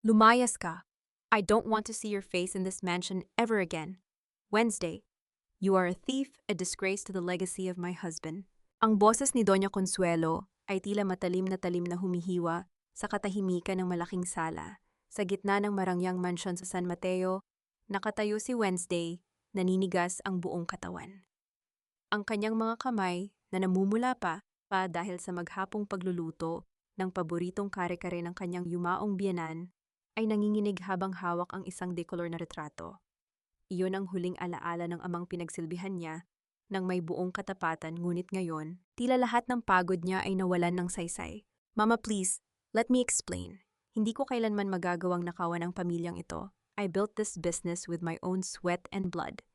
Lumayas ka. I don't want to see your face in this mansion ever again. Wednesday, you are a thief, a disgrace to the legacy of my husband. Ang boses ni Doña Consuelo ay tila matalim na humihiwa sa katahimikan ng malaking sala. Sa gitna ng marangyang mansyon sa San Mateo, nakatayo si Wednesday, naninigas ang buong katawan. Ang kanyang mga kamay na namumula pa dahil sa maghapong pagluluto ng paboritong kare-kare ng kanyang yumaong biyenan ay nanginginig habang hawak ang isang dekolor na retrato. Iyon ang huling alaala ng amang pinagsilbihan niya nang may buong katapatan, ngunit ngayon, tila lahat ng pagod niya ay nawalan ng saysay. Mama, please, let me explain. Hindi ko kailanman magagawang nakawan ang pamilyang ito. I built this business with my own sweat and blood.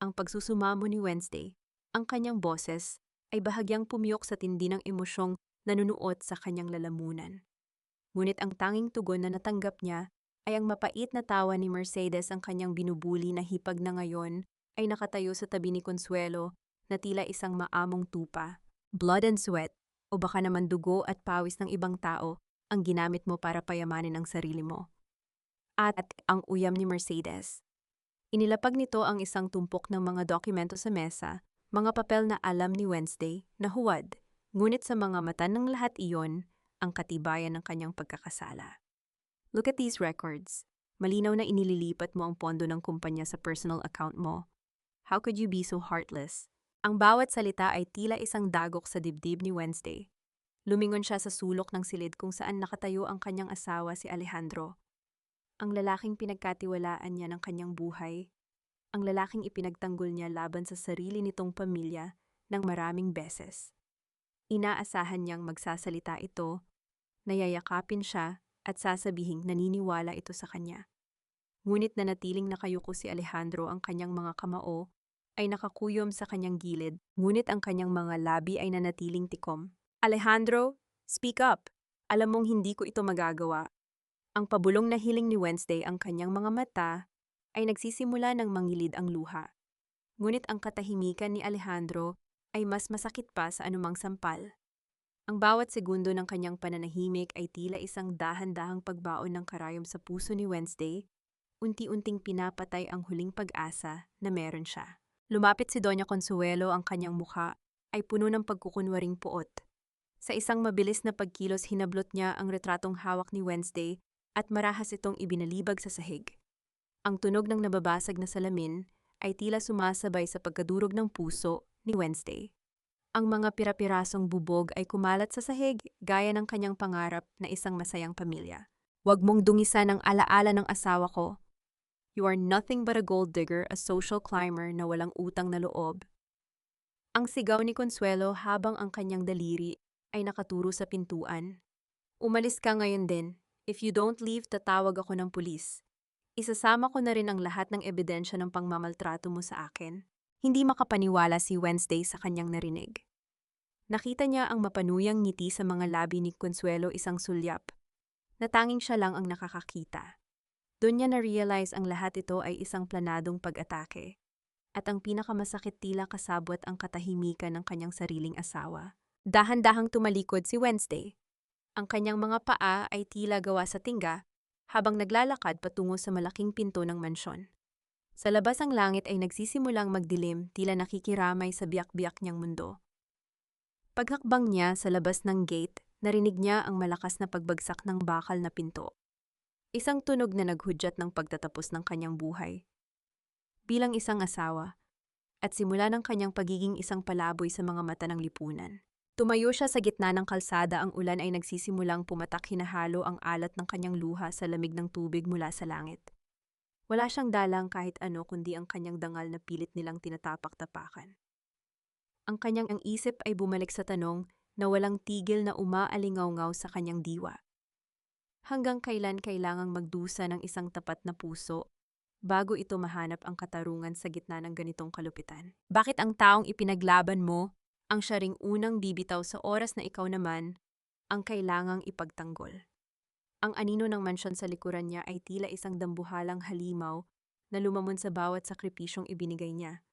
Ang pagsusumamo ni Wednesday, ang kanyang boses, ay bahagyang pumiyok sa tindi ng emosyong nanunuot sa kanyang lalamunan. Ngunit ang tanging tugon na natanggap niya ay ang mapait na tawa ni Mercedes, ang kanyang binubuli na hipag na ngayon ay nakatayo sa tabi ni Consuelo na tila isang maamong tupa. Blood and sweat, o baka naman dugo at pawis ng ibang tao, ang ginamit mo para payamanin ang sarili mo. At ang uyam ni Mercedes. Inilapag nito ang isang tumpok ng mga dokumento sa mesa, mga papel na alam ni Wednesday na huwad, ngunit sa mga mata ng lahat iyon, ang katibayan ng kanyang pagkakasala. Look at these records. Malinaw na inililipat mo ang pondo ng kumpanya sa personal account mo. How could you be so heartless? Ang bawat salita ay tila isang dagok sa dibdib ni Wednesday. Lumingon siya sa sulok ng silid kung saan nakatayo ang kanyang asawa si Alejandro. Ang lalaking pinagkatiwalaan niya ng kanyang buhay. Ang lalaking ipinagtanggol niya laban sa sarili nitong pamilya ng maraming beses. Inaasahan niyang magsasalita ito, nayayakapin siya at sasabihing naniniwala ito sa kanya. Ngunit nanatiling nakayuko si Alejandro, ang kanyang mga kamao ay nakakuyom sa kanyang gilid, ngunit ang kanyang mga labi ay nanatiling tikom. Alejandro, speak up! Alam mong hindi ko ito magagawa. Ang pabulong na hiling ni Wednesday, ang kanyang mga mata ay nagsisimula ng mangilid ang luha. Ngunit ang katahimikan ni Alejandro ay mas masakit pa sa anumang sampal. Ang bawat segundo ng kanyang pananahimik ay tila isang dahan-dahang pagbaon ng karayom sa puso ni Wednesday, unti-unting pinapatay ang huling pag-asa na meron siya. Lumapit si Doña Consuelo, ang kanyang mukha ay puno ng pagkukunwaring puot. Sa isang mabilis na pagkilos, hinablot niya ang retratong hawak ni Wednesday at marahas itong ibinalibag sa sahig. Ang tunog ng nababasag na salamin ay tila sumasabay sa pagkadurog ng puso ni Wednesday. Ang mga pirapirasong bubog ay kumalat sa sahig gaya ng kanyang pangarap na isang masayang pamilya. Huwag mong dungisan ang alaala ng asawa ko. You are nothing but a gold digger, a social climber na walang utang na loob. Ang sigaw ni Consuelo habang ang kanyang daliri ay nakaturo sa pintuan. Umalis ka ngayon din. If you don't leave, tatawag ako ng pulis. Isasama ko na rin ang lahat ng ebidensya ng pangmamaltrato mo sa akin. Hindi makapaniwala si Wednesday sa kanyang narinig. Nakita niya ang mapanuyang ngiti sa mga labi ni Consuelo, isang sulyap. Natanging siya lang ang nakakakita. Doon niya na-realize ang lahat ito ay isang planadong pag-atake. At ang pinakamasakit, tila kasabwat ang katahimikan ng kanyang sariling asawa. Dahan-dahang tumalikod si Wednesday. Ang kanyang mga paa ay tila gawa sa tingga habang naglalakad patungo sa malaking pinto ng mansyon. Sa labas, ang langit ay nagsisimulang magdilim, tila nakikiramay sa biyak-biyak niyang mundo. Paghakbang niya sa labas ng gate, narinig niya ang malakas na pagbagsak ng bakal na pinto. Isang tunog na naghudyat ng pagtatapos ng kanyang buhay. Bilang isang asawa, at simula ng kanyang pagiging isang palaboy sa mga mata ng lipunan. Tumayo siya sa gitna ng kalsada, ang ulan ay nagsisimulang pumatak, hinahalo ang alat ng kanyang luha sa lamig ng tubig mula sa langit. Wala siyang dalang kahit ano kundi ang kanyang dangal na pilit nilang tinatapak-tapakan. Ang isip ay bumalik sa tanong na walang tigil na umaalingaw-ngaw sa kanyang diwa. Hanggang kailan kailangang magdusa ng isang tapat na puso bago ito mahanap ang katarungan sa gitna ng ganitong kalupitan? Bakit ang taong ipinaglaban mo ang siya ring unang bibitaw sa oras na ikaw naman ang kailangang ipagtanggol? Ang anino ng mansyon sa likuran niya ay tila isang dambuhalang halimaw na lumamon sa bawat sakripisyong ibinigay niya.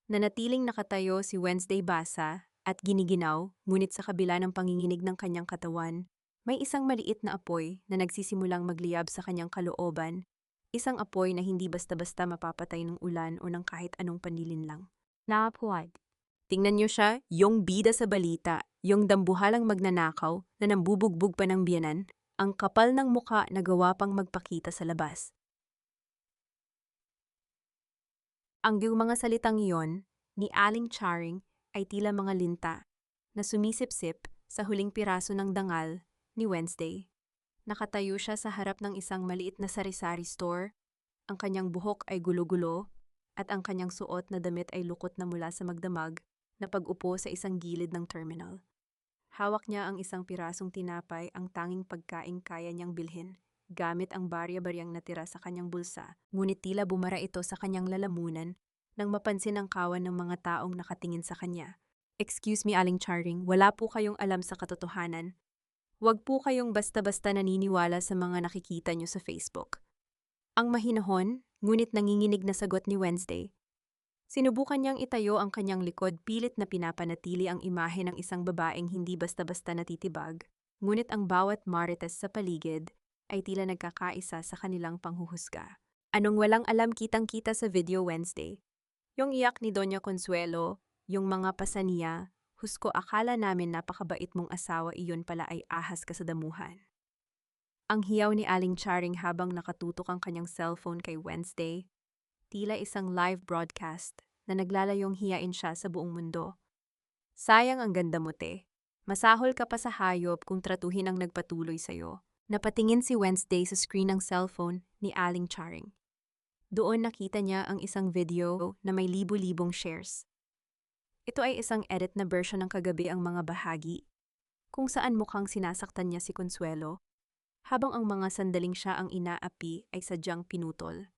Nanatiling nakatayo si Wednesday basa at giniginaw, ngunit sa kabila ng panginginig ng kanyang katawan, May isang maliit na apoy na nagsisimulang magliyab sa kanyang kalooban, isang apoy na hindi basta-basta mapapatay ng ulan o ng kahit anong panlilinlang. Naapuad. Tingnan niyo siya, yung bida sa balita, yung dambuhalang magnanakaw na nambubugbog pa ng biyanan, ang kapal ng muka na gawa pang magpakita sa labas. Ang mga salitang iyon ni Aling Charing ay tila mga linta na sumisipsip sa huling piraso ng dangal ni Wednesday. Nakatayo siya sa harap ng isang maliit na sari-sari store, ang kanyang buhok ay gulo-gulo at ang kanyang suot na damit ay lukot na mula sa magdamag na pag-upo sa isang gilid ng terminal. Hawak niya ang isang pirasong tinapay, ang tanging pagkaing kaya niyang bilhin, gamit ang barya-baryang natira sa kanyang bulsa, ngunit tila bumara ito sa kanyang lalamunan nang mapansin ang kawan ng mga taong nakatingin sa kanya. Excuse me, Aling Charing, wala po kayong alam sa katotohanan. Huwag po kayong basta-basta naniniwala sa mga nakikita niyo sa Facebook. Ang mahinahon, ngunit nanginginig na sagot ni Wednesday. Sinubukan niyang itayo ang kanyang likod, pilit na pinapanatili ang imahe ng isang babaeng hindi basta-basta natitibag, ngunit ang bawat marites sa paligid ay tila nagkakaisa sa kanilang panghuhusga. Anong walang alam kitang-kita sa video Wednesday? Yung iyak ni Doña Consuelo, yung mga pasaniya, husko akala namin napakabait mong asawa, iyon pala ay ahas ka sa damuhan. Ang hiyaw ni Aling Charing habang nakatutok ang kanyang cellphone kay Wednesday, tila isang live broadcast na naglalayong hiyain siya sa buong mundo. Sayang ang ganda mo, te. Masahol ka pa sa hayop kung tratuhin ang nagpatuloy sa'yo. Napatingin si Wednesday sa screen ng cellphone ni Aling Charing. Doon nakita niya ang isang video na may libu-libong shares. Ito ay isang edit na version ng kagabi ang mga bahagi, kung saan mukhang sinasaktan niya si Consuelo, habang ang mga sandaling siya ang inaapi ay sadyang pinutol.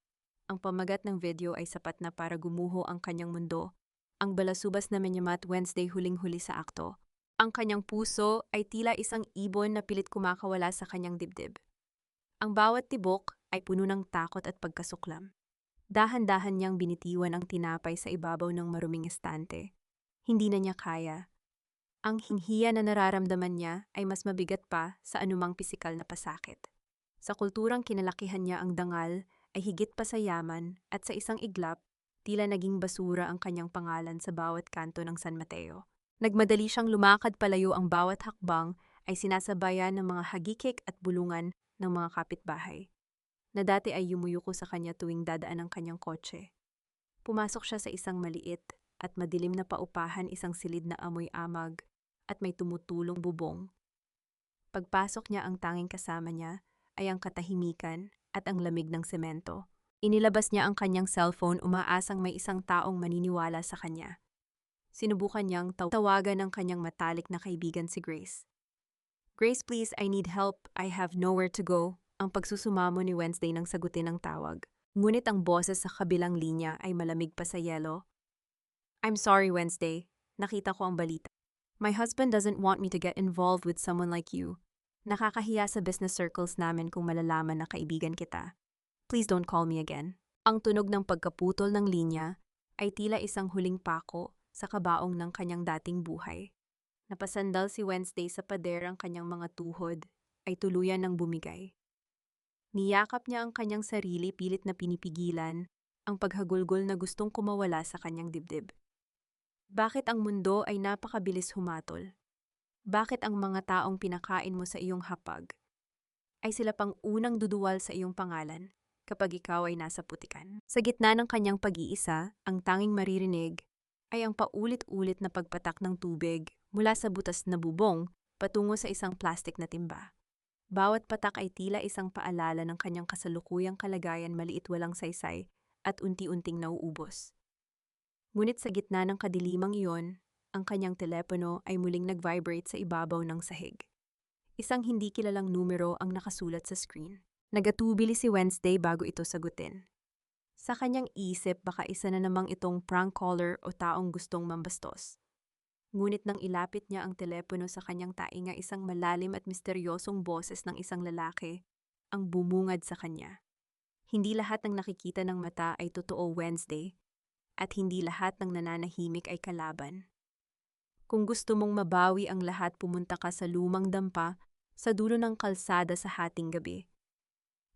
Ang pamagat ng video ay sapat na para gumuho ang kanyang mundo. Ang balasubas na menyamat Wednesday huling-huli sa akto. Ang kanyang puso ay tila isang ibon na pilit kumakawala sa kanyang dibdib. Ang bawat tibok ay puno ng takot at pagkasuklam. Dahan-dahan niyang binitiwan ang tinapay sa ibabaw ng maruming estante. Hindi na niya kaya. Ang hinghiya na nararamdaman niya ay mas mabigat pa sa anumang pisikal na pasakit. Sa kulturang kinalakihan niya, ang dangal ay higit pa sa yaman at sa isang iglap, tila naging basura ang kanyang pangalan sa bawat kanto ng San Mateo. Nagmadali siyang lumakad palayo, ang bawat hakbang ay sinasabayan ng mga hagikik at bulungan ng mga kapitbahay, na dati ay yumuyuko sa kanya tuwing dadaan ang kanyang kotse. Pumasok siya sa isang maliit at madilim na paupahan, isang silid na amoy amag at may tumutulong bubong. Pagpasok niya, ang tanging kasama niya ay ang katahimikan at ang lamig ng semento. Inilabas niya ang kanyang cellphone, umaasang may isang taong maniniwala sa kanya. Sinubukan niyang tawagan ng kanyang matalik na kaibigan si Grace. Grace, please, I need help. I have nowhere to go. Ang pagsusumamo ni Wednesday nang sagutin ang tawag. Ngunit ang boses sa kabilang linya ay malamig pa sa yelo. I'm sorry, Wednesday. Nakita ko ang balita. My husband doesn't want me to get involved with someone like you. Nakakahiya sa business circles namin kung malalaman na kaibigan kita. Please don't call me again. Ang tunog ng pagkaputol ng linya ay tila isang huling pako sa kabaong ng kanyang dating buhay. Napasandal si Wednesday sa pader, ang kanyang mga tuhod ay tuluyan ng bumigay. Niyakap niya ang kanyang sarili, pilit na pinipigilan ang paghagulgol na gustong kumawala sa kanyang dibdib. Bakit ang mundo ay napakabilis humatol? Bakit ang mga taong pinakain mo sa iyong hapag ay sila pang unang duduwal sa iyong pangalan kapag ikaw ay nasa putikan? Sa gitna ng kanyang pag-iisa, ang tanging maririnig ay ang paulit-ulit na pagpatak ng tubig mula sa butas na bubong patungo sa isang plastik na timba. Bawat patak ay tila isang paalala ng kanyang kasalukuyang kalagayan, maliit, walang saysay at unti-unting nauubos. Ngunit sa gitna ng kadilimang iyon, ang kanyang telepono ay muling nag-vibrate sa ibabaw ng sahig. Isang hindi kilalang numero ang nakasulat sa screen. Nagatubili si Wednesday bago ito sagutin. Sa kanyang isip, baka isa na namang itong prank caller o taong gustong mambastos. Ngunit nang ilapit niya ang telepono sa kanyang tainga, isang malalim at misteryosong boses ng isang lalaki ang bumungad sa kanya. Hindi lahat ng nakikita ng mata ay totoo, Wednesday, at hindi lahat ng nananahimik ay kalaban. Kung gusto mong mabawi ang lahat, pumunta ka sa lumang dampa sa dulo ng kalsada sa hating gabi.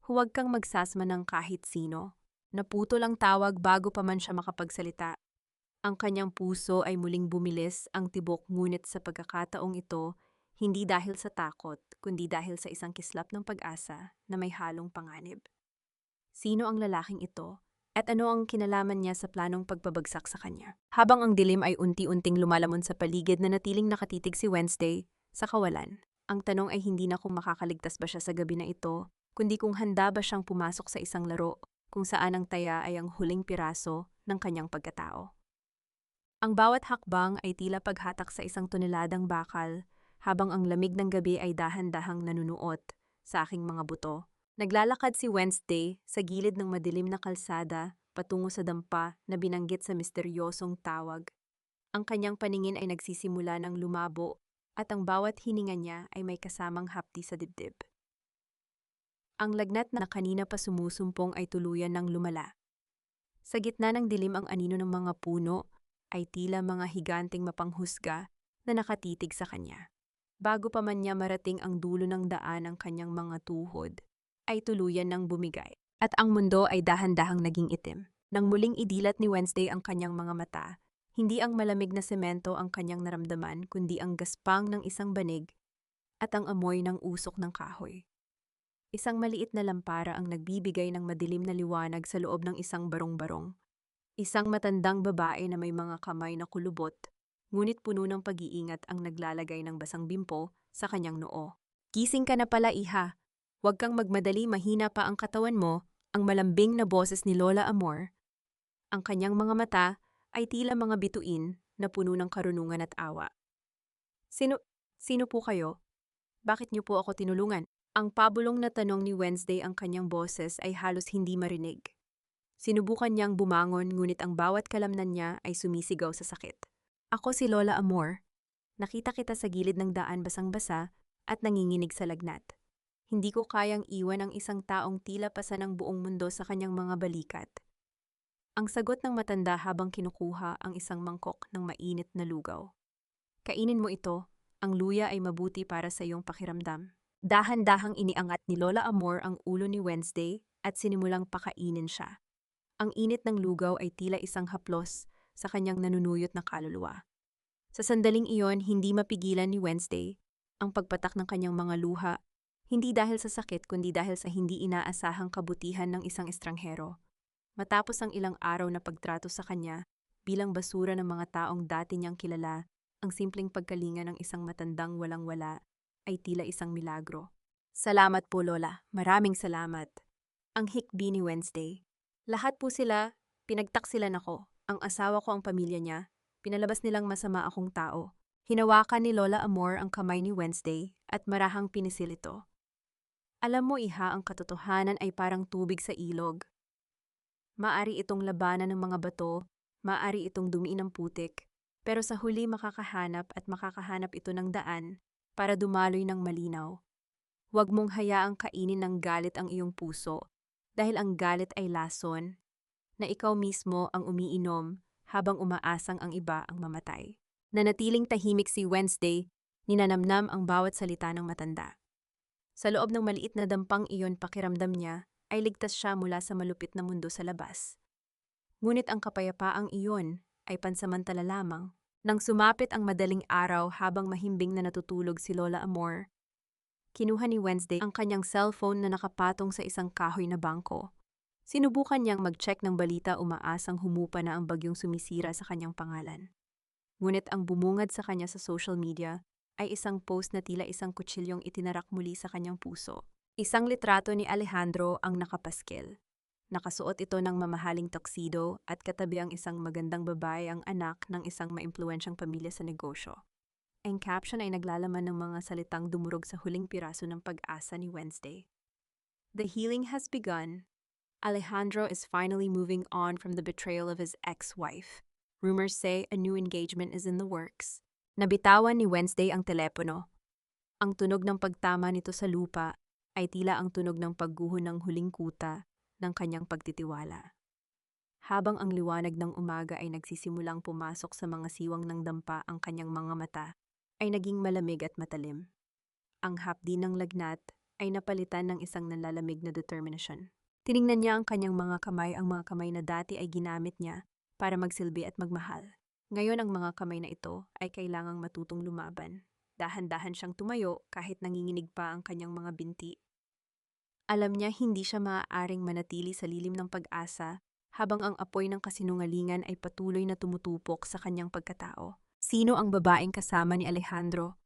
Huwag kang magsasama ng kahit sino. Naputol ang tawag bago pa man siya makapagsalita. Ang kanyang puso ay muling bumilis ang tibok, ngunit sa pagkakataong ito, hindi dahil sa takot, kundi dahil sa isang kislap ng pag-asa na may halong panganib. Sino ang lalaking ito? At ano ang kinalaman niya sa planong pagpabagsak sa kanya? Habang ang dilim ay unti-unting lumalamon sa paligid, na natiling nakatitig si Wednesday sa kawalan. Ang tanong ay hindi na kung makakaligtas ba siya sa gabi na ito, kundi kung handa ba siyang pumasok sa isang laro kung saan ang taya ay ang huling piraso ng kanyang pagkatao. Ang bawat hakbang ay tila paghatak sa isang toneladang bakal, habang ang lamig ng gabi ay dahan-dahang nanunuot sa aking mga buto. Naglalakad si Wednesday sa gilid ng madilim na kalsada patungo sa dampa na binanggit sa misteryosong tawag. Ang kanyang paningin ay nagsisimula ng lumabo at ang bawat hininga niya ay may kasamang hapdi sa dibdib. Ang lagnat na kanina pa sumusumpong ay tuluyan ng lumala. Sa gitna ng dilim, ang anino ng mga puno ay tila mga higanting mapanghusga na nakatitig sa kanya. Bago pa man niya marating ang dulo ng daan, ang kanyang mga tuhod ay tuluyan ng bumigay, at ang mundo ay dahan-dahang naging itim. Nang muling idilat ni Wednesday ang kanyang mga mata, hindi ang malamig na semento ang kanyang naramdaman, kundi ang gaspang ng isang banig at ang amoy ng usok ng kahoy. Isang maliit na lampara ang nagbibigay ng madilim na liwanag sa loob ng isang barong-barong. Isang matandang babae na may mga kamay na kulubot, ngunit puno ng pag-iingat, ang naglalagay ng basang bimpo sa kanyang noo. "Gising ka na pala, iha. Huwag kang magmadali, mahina pa ang katawan mo," ang malambing na boses ni Lola Amor. Ang kanyang mga mata ay tila mga bituin na puno ng karunungan at awa. Sino, sino po kayo? Bakit niyo po ako tinulungan?" Ang pabulong na tanong ni Wednesday, ang kanyang boses ay halos hindi marinig. Sinubukan niyang bumangon, ngunit ang bawat kalamnan niya ay sumisigaw sa sakit. "Ako si Lola Amor. Nakita kita sa gilid ng daan, basang-basa at nanginginig sa lagnat. Hindi ko kayang iwan ang isang taong tila pasa ng buong mundo sa kanyang mga balikat." Ang sagot ng matanda habang kinukuha ang isang mangkok ng mainit na lugaw. "Kainin mo ito. Ang luya ay mabuti para sa iyong pakiramdam." Dahan-dahang iniangat ni Lola Amor ang ulo ni Wednesday at sinimulang pakainin siya. Ang init ng lugaw ay tila isang haplos sa kanyang nanunuyot na kaluluwa. Sa sandaling iyon, hindi mapigilan ni Wednesday ang pagpatak ng kanyang mga luha, hindi dahil sa sakit kundi dahil sa hindi inaasahang kabutihan ng isang estranghero. Matapos ang ilang araw na pagtrato sa kanya bilang basura ng mga taong dati niyang kilala, ang simpleng pagkalinga ng isang matandang walang-wala ay tila isang milagro. "Salamat po, Lola. Maraming salamat." Ang hikbi ni Wednesday. "Lahat po sila, pinagtaksilan ako. Ang asawa ko, ang pamilya niya. Pinalabas nilang masama akong tao." Hinawakan ni Lola Amor ang kamay ni Wednesday at marahang pinisil ito. "Alam mo, iha, ang katotohanan ay parang tubig sa ilog. Maari itong labanan ng mga bato, maari itong dumiin ng putik, pero sa huli makakahanap ito ng daan para dumaloy ng malinaw. Huwag mong hayaang kainin ng galit ang iyong puso, dahil ang galit ay lason na ikaw mismo ang umiinom habang umaasang ang iba ang mamatay." Nanatiling tahimik si Wednesday, ninanamnam ang bawat salita ng matanda. Sa loob ng maliit na dampang iyon, pakiramdam niya ay ligtas siya mula sa malupit na mundo sa labas. Ngunit ang kapayapaang iyon ay pansamantala lamang. Nang sumapit ang madaling araw, habang mahimbing na natutulog si Lola Amor, kinuha ni Wednesday ang kanyang cellphone na nakapatong sa isang kahoy na bangko. Sinubukan niyang mag-check ng balita, umaasang humupa na ang bagyong sumisira sa kanyang pangalan. Ngunit ang bumungad sa kanya sa social media ay isang post na tila isang kutsilyong itinarak muli sa kanyang puso. Isang litrato ni Alejandro ang nakapaskil. Nakasuot ito ng mamahaling tuxedo at katabi ang isang magandang babae, ang anak ng isang maimpluwensyang pamilya sa negosyo. Ang caption ay naglalaman ng mga salitang dumurog sa huling piraso ng pag-asa ni Wednesday. "The healing has begun. Alejandro is finally moving on from the betrayal of his ex-wife. Rumors say a new engagement is in the works." Nabitawan ni Wednesday ang telepono. Ang tunog ng pagtama nito sa lupa ay tila ang tunog ng pagguho ng huling kuta ng kanyang pagtitiwala. Habang ang liwanag ng umaga ay nagsisimulang pumasok sa mga siwang ng dampa, ang kanyang mga mata ay naging malamig at matalim. ang hapdi ng lagnat ay napalitan ng isang nalalamig na determinasyon. Tiningnan niya ang kanyang mga kamay na dati ay ginamit niya para magsilbi at magmahal. Ngayon ang mga kamay na ito ay kailangang matutong lumaban. Dahan-dahan siyang tumayo kahit nanginginig pa ang kanyang mga binti. Alam niya hindi siya maaaring manatili sa lilim ng pag-asa habang ang apoy ng kasinungalingan ay patuloy na tumutupok sa kanyang pagkatao. Sino ang babaeng kasama ni Alejandro?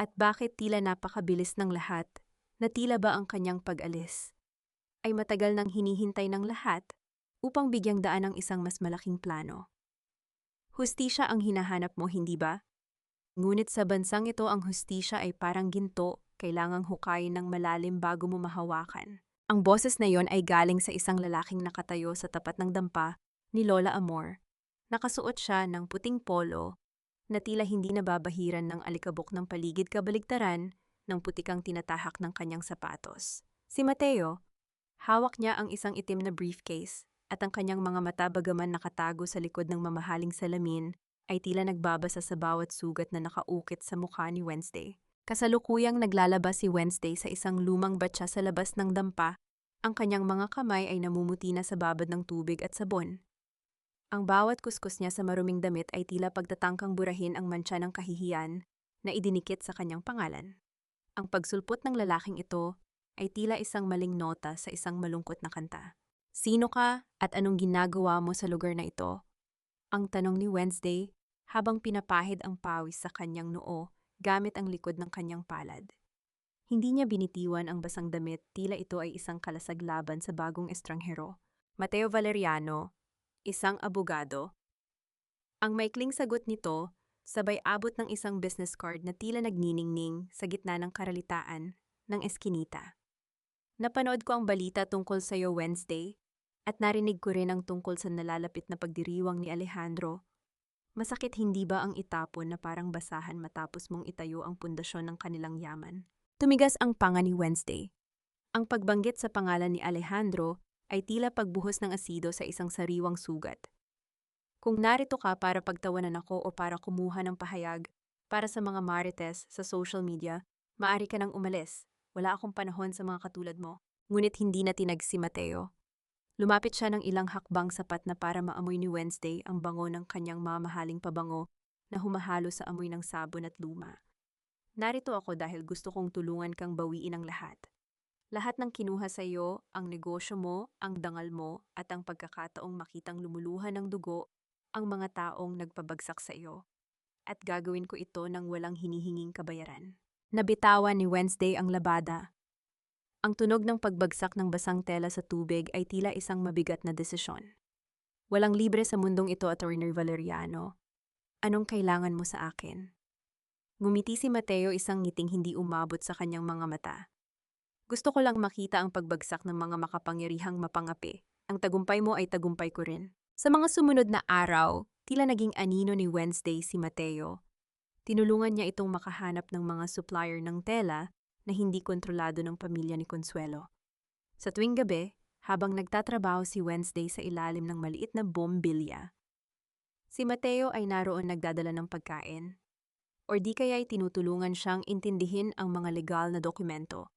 At bakit tila napakabilis ng lahat, na tila ba ang kanyang pag-alis ay matagal nang hinihintay ng lahat upang bigyang daan ang isang mas malaking plano? Hustisya ang hinahanap mo, hindi ba? Ngunit sa bansang ito ang hustisya ay parang ginto, kailangang hukayin ng malalim bago mo mahawakan. Ang boses na yon ay galing sa isang lalaking nakatayo sa tapat ng dampa ni Lola Amor. Nakasuot siya ng puting polo na tila hindi nababahiran ng alikabok ng paligid kabaligtaran ng putikang tinatahak ng kanyang sapatos. Si Mateo, hawak niya ang isang itim na briefcase at ang kanyang mga mata bagaman nakatago sa likod ng mamahaling salamin ay tila nagbabasa sa bawat sugat na nakaukit sa mukha ni Wednesday. Kasalukuyang naglalabas si Wednesday sa isang lumang batya sa labas ng dampa. Ang kanyang mga kamay ay namumuti na sa babad ng tubig at sabon. Ang bawat kuskus niya sa maruming damit ay tila pagtatangkang burahin ang mantsa ng kahihiyan na idinikit sa kanyang pangalan. Ang pagsulpot ng lalaking ito ay tila isang maling nota sa isang malungkot na kanta. Sino ka at anong ginagawa mo sa lugar na ito? Ang tanong ni Wednesday habang pinapahid ang pawis sa kanyang noo gamit ang likod ng kanyang palad. Hindi niya binitiwan ang basang damit, tila ito ay isang kalasag laban sa bagong estranghero. Mateo Valeriano, isang abogado. Ang maikling sagot nito, sabay abot ng isang business card na tila nagniningning sa gitna ng karalitaan ng eskinita. Napanood ko ang balita tungkol sa iyo Wednesday at narinig ko rin ang tungkol sa nalalapit na pagdiriwang ni Alejandro. Masakit hindi ba ang itapon na parang basahan matapos mong itayo ang pundasyon ng kanilang yaman? Tumigas ang panga ni Wednesday. Ang pagbanggit sa pangalan ni Alejandro ay tila pagbuhos ng asido sa isang sariwang sugat. Kung narito ka para pagtawanan ako o para kumuha ng pahayag para sa mga marites sa social media, maaari ka nang umalis. Wala akong panahon sa mga katulad mo. Ngunit hindi na tinag si Mateo. Lumapit siya ng ilang hakbang sapat na para maamoy ni Wednesday ang bango ng kanyang mamahaling pabango na humahalo sa amoy ng sabon at luma. Narito ako dahil gusto kong tulungan kang bawiin ang lahat. Lahat ng kinuha sa iyo, ang negosyo mo, ang dangal mo, at ang pagkakataong makitang lumuluhan ng dugo, ang mga taong nagpabagsak sa iyo. At gagawin ko ito nang walang hinihinging kabayaran. Nabitawan ni Wednesday ang labada. Ang tunog ng pagbagsak ng basang tela sa tubig ay tila isang mabigat na desisyon. Walang libre sa mundong ito, Attorney Valeriano. Anong kailangan mo sa akin? Ngumiti si Mateo, isang ngiting hindi umabot sa kanyang mga mata. Gusto ko lang makita ang pagbagsak ng mga makapangyarihang mapangapi. Ang tagumpay mo ay tagumpay ko rin. Sa mga sumunod na araw, tila naging anino ni Wednesday si Mateo. Tinulungan niya itong makahanap ng mga supplier ng tela na hindi kontrolado ng pamilya ni Consuelo. Sa tuwing gabi, habang nagtatrabaho si Wednesday sa ilalim ng maliit na bombilya, si Mateo ay naroon nagdadala ng pagkain. Or di kaya'y tinutulungan siyang intindihin ang mga legal na dokumento.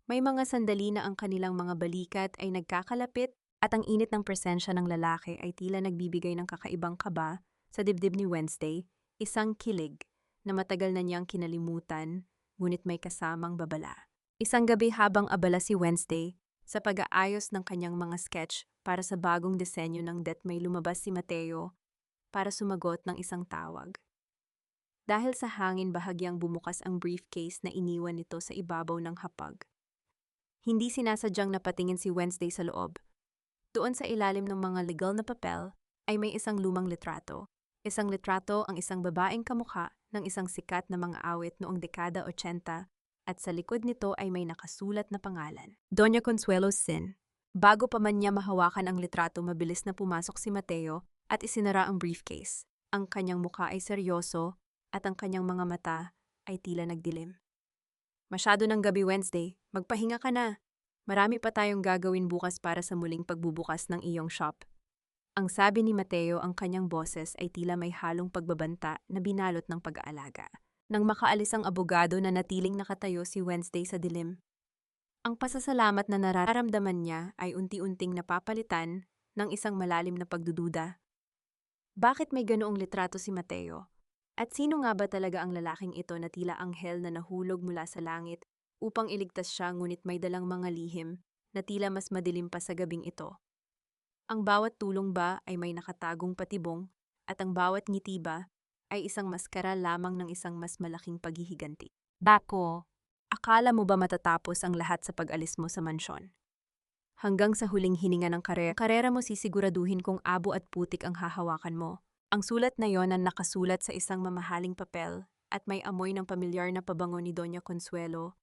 May mga sandali na ang kanilang mga balikat ay nagkakalapit at ang init ng presensya ng lalaki ay tila nagbibigay ng kakaibang kaba sa dibdib ni Wednesday, isang kilig na matagal na niyang kinalimutan, ngunit may kasamang babala. Isang gabi habang abala si Wednesday sa pag-aayos ng kanyang mga sketch para sa bagong disenyo ng det, may lumabas si Mateo para sumagot ng isang tawag. Dahil sa hangin, bahagyang bumukas ang briefcase na iniwan nito sa ibabaw ng hapag. Hindi sinasadyang napatingin si Wednesday sa loob. Doon sa ilalim ng mga legal na papel ay may isang lumang litrato. Isang litrato ang isang babaeng kamukha ng isang sikat na mga awit noong dekada 80 at sa likod nito ay may nakasulat na pangalan. Doña Consuelo Sin. Bago pa man niya mahawakan ang litrato, mabilis na pumasok si Mateo at isinara ang briefcase. Ang kanyang mukha ay seryoso at ang kanyang mga mata ay tila nagdilim. Masyado ng gabi, Wednesday. Magpahinga ka na. Marami pa tayong gagawin bukas para sa muling pagbubukas ng iyong shop. Ang sabi ni Mateo, ang kanyang boses ay tila may halong pagbabanta na binalot ng pag-aalaga. Nang makaalis ang abogado na natiling nakatayo si Wednesday sa dilim. Ang pasasalamat na nararamdaman niya ay unti-unting napapalitan ng isang malalim na pagdududa. Bakit may ganoong litrato si Mateo? At sino nga ba talaga ang lalaking ito na tila anghel na nahulog mula sa langit upang iligtas siya ngunit may dalang mga lihim na tila mas madilim pa sa gabing ito? Ang bawat tulong ba ay may nakatagong patibong at ang bawat ngiti ba ay isang maskara lamang ng isang mas malaking paghihiganti? Bako, akala mo ba matatapos ang lahat sa pag-alis mo sa mansyon? Hanggang sa huling hininga ng karera mo sisiguraduhin kung abo at putik ang hahawakan mo. Ang sulat na yon na nakasulat sa isang mamahaling papel at may amoy ng pamilyar na pabango ni Doña Consuelo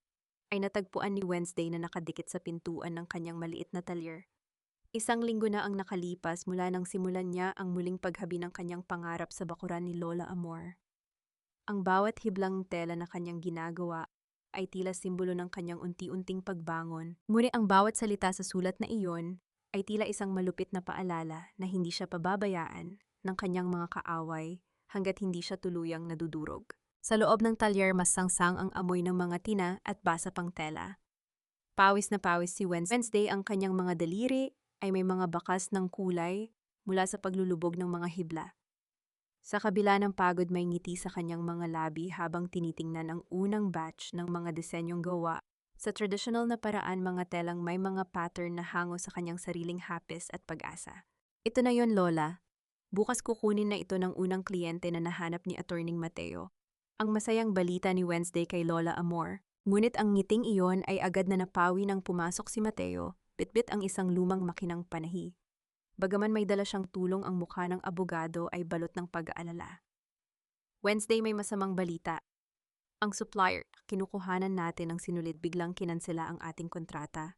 ay natagpuan ni Wednesday na nakadikit sa pintuan ng kanyang maliit na talyer. Isang linggo na ang nakalipas mula nang simulan niya ang muling paghabi ng kanyang pangarap sa bakuran ni Lola Amor. Ang bawat hiblang tela na kanyang ginagawa ay tila simbolo ng kanyang unti-unting pagbangon. Ngunit ang bawat salita sa sulat na iyon ay tila isang malupit na paalala na hindi siya pababayaan ng kanyang mga kaaway hanggat hindi siya tuluyang nadudurog. Sa loob ng talyer mas sangsang ang amoy ng mga tina at basa pang tela. Pawis na pawis si Wednesday, ang kanyang mga daliri ay may mga bakas ng kulay mula sa paglulubog ng mga hibla. Sa kabila ng pagod may ngiti sa kanyang mga labi habang tinitingnan ang unang batch ng mga disenyong gawa. Sa traditional na paraan mga telang may mga pattern na hango sa kanyang sariling hapis at pag-asa. Ito na yon, Lola. Bukas kukunin na ito ng unang kliyente na nahanap ni Attorney Mateo. Ang masayang balita ni Wednesday kay Lola Amor. Ngunit ang ngiting iyon ay agad na napawi nang pumasok si Mateo, bitbit ang isang lumang makinang panahi. Bagaman may dala siyang tulong, ang mukha ng abogado ay balot ng pag-aalala. Wednesday, may masamang balita. Ang supplier, kinukuhanan natin ang sinulid, biglang kinansela ang ating kontrata.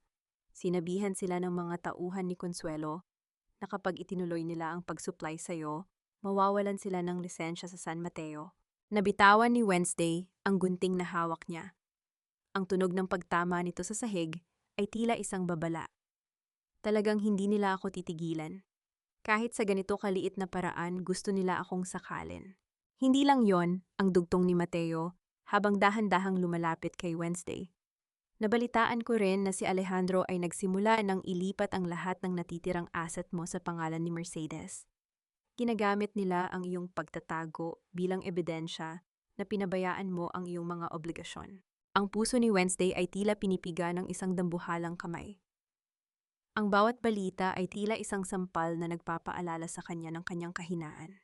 Sinabihan sila ng mga tauhan ni Consuelo na kapag itinuloy nila ang pag-supply sa'yo, mawawalan sila ng lisensya sa San Mateo. Nabitawan ni Wednesday ang gunting na hawak niya. Ang tunog ng pagtama nito sa sahig ay tila isang babala. Talagang hindi nila ako titigilan. Kahit sa ganito kaliit na paraan, gusto nila akong sakalin. Hindi lang yon ang dugtong ni Mateo habang dahan-dahang lumalapit kay Wednesday. Nabalitaan ko rin na si Alejandro ay nagsimula nang ilipat ang lahat ng natitirang asset mo sa pangalan ni Mercedes. Ginagamit nila ang iyong pagtatago bilang ebidensya na pinabayaan mo ang iyong mga obligasyon. Ang puso ni Wednesday ay tila pinipiga ng isang dambuhalang kamay. Ang bawat balita ay tila isang sampal na nagpapaalala sa kanya ng kanyang kahinaan.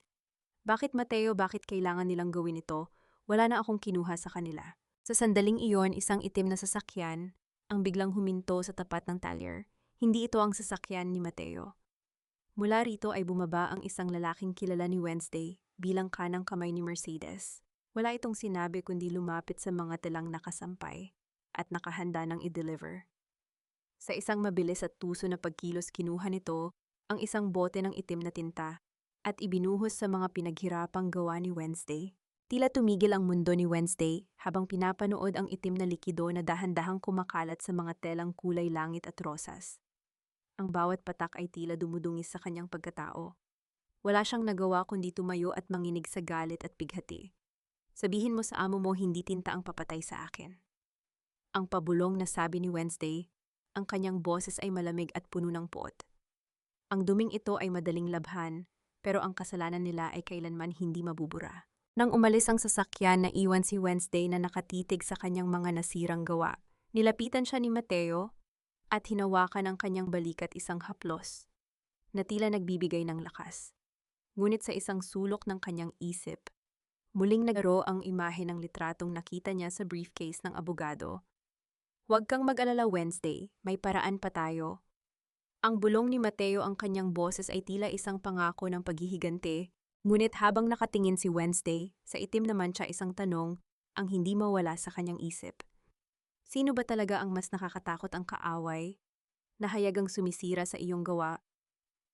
Bakit, Mateo, bakit kailangan nilang gawin ito? Wala na akong kinuha sa kanila. Sa sandaling iyon, isang itim na sasakyan ang biglang huminto sa tapat ng talyer. Hindi ito ang sasakyan ni Mateo. Mula rito ay bumaba ang isang lalaking kilala ni Wednesday bilang kanang kamay ni Mercedes. Wala itong sinabi kundi lumapit sa mga telang nakasampay at nakahanda ng i-deliver. Sa isang mabilis at tuso na pagkilos, kinuha nito ang isang bote ng itim na tinta at ibinuhos sa mga pinaghirapang gawa ni Wednesday. Tila tumigil ang mundo ni Wednesday habang pinapanood ang itim na likido na dahan-dahang kumakalat sa mga telang kulay langit at rosas. Ang bawat patak ay tila dumudungis sa kanyang pagkatao. Wala siyang nagawa kundi tumayo at manginig sa galit at bighati. Sabihin mo sa amo mo hindi tinta ang papatay sa akin. Ang pabulong na sabi ni Wednesday. Ang kanyang boses ay malamig at puno ng puot. Ang duming ito ay madaling labhan, pero ang kasalanan nila ay kailanman hindi mabubura. Nang umalis ang sasakyan, naiwan si Wednesday na nakatitig sa kanyang mga nasirang gawa. Nilapitan siya ni Mateo at hinawakan ang kanyang balikat, isang haplos na tila nagbibigay ng lakas. Ngunit sa isang sulok ng kanyang isip, muling nagaro ang imahe ng litratong nakita niya sa briefcase ng abogado. Huwag kang mag-alala, Wednesday, may paraan pa tayo. Ang bulong ni Mateo, ang kanyang boses ay tila isang pangako ng paghihiganti. Ngunit habang nakatingin si Wednesday, sa itim naman siya isang tanong ang hindi mawala sa kanyang isip. Sino ba talaga ang mas nakakatakot, ang kaaway na hayagang sumisira sa iyong gawa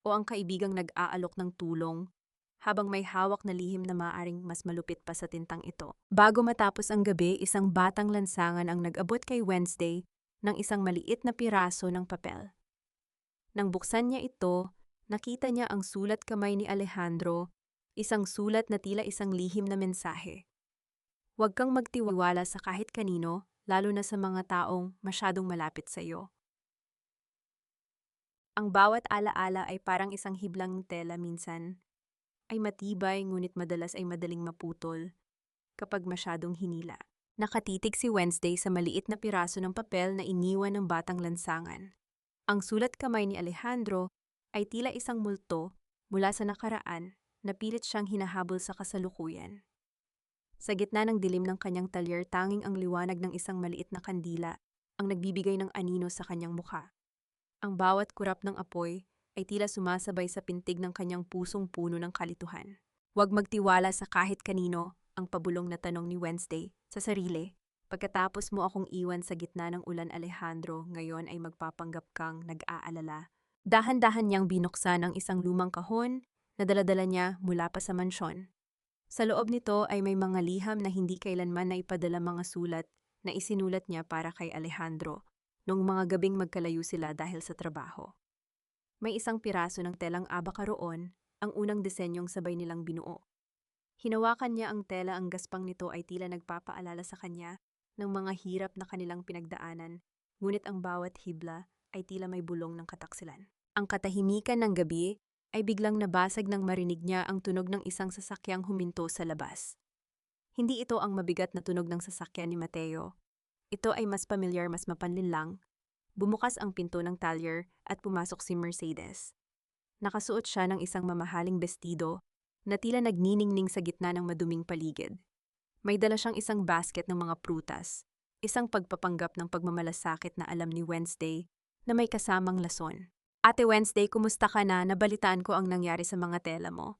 o ang kaibigang nag-aalok ng tulong habang may hawak na lihim na maaring mas malupit pa sa tintang ito? Bago matapos ang gabi, isang batang lansangan ang nag-abot kay Wednesday ng isang maliit na piraso ng papel. Nang buksan niya ito, nakita niya ang sulat kamay ni Alejandro, isang sulat na tila isang lihim na mensahe. Huwag kang magtiwala sa kahit kanino, lalo na sa mga taong masyadong malapit sa iyo. Ang bawat alaala ay parang isang hiblang tela minsan. Ay matibay ngunit madalas ay madaling maputol kapag masyadong hinila. Nakatitig si Wednesday sa maliit na piraso ng papel na iniwan ng batang lansangan. Ang sulat kamay ni Alejandro ay tila isang multo mula sa nakaraan na pilit siyang hinahabol sa kasalukuyan. Sa gitna ng dilim ng kanyang talyer, tanging ang liwanag ng isang maliit na kandila ang nagbibigay ng anino sa kanyang mukha. Ang bawat kurap ng apoy ay tila sumasabay sa pintig ng kanyang pusong puno ng kalituhan. Huwag magtiwala sa kahit kanino, ang pabulong na tanong ni Wednesday sa sarili. Pagkatapos mo akong iwan sa gitna ng ulan, Alejandro, ngayon ay magpapanggap kang nag-aalala. Dahan-dahan niyang binuksan ang isang lumang kahon na dala-dala niya mula pa sa mansyon. Sa loob nito ay may mga liham na hindi kailanman naipadala, mga sulat na isinulat niya para kay Alejandro noong mga gabing magkalayo sila dahil sa trabaho. May isang piraso ng telang abaka roon, ang unang disenyong sabay nilang binuo. Hinawakan niya ang tela, ang gaspang nito ay tila nagpapaalala sa kanya ng mga hirap na kanilang pinagdaanan, ngunit ang bawat hibla ay tila may bulong ng kataksilan. Ang katahimikan ng gabi ay biglang nabasag nang marinig niya ang tunog ng isang sasakyang huminto sa labas. Hindi ito ang mabigat na tunog ng sasakyan ni Mateo. Ito ay mas pamilyar, mas mapanlinlang. Bumukas ang pinto ng talyer at pumasok si Mercedes. Nakasuot siya ng isang mamahaling bestido na tila nagniningning sa gitna ng maduming paligid. May dala siyang isang basket ng mga prutas, isang pagpapanggap ng pagmamalasakit na alam ni Wednesday na may kasamang lason. Ate Wednesday, kumusta ka na? Nabalitaan ko ang nangyari sa mga tela mo.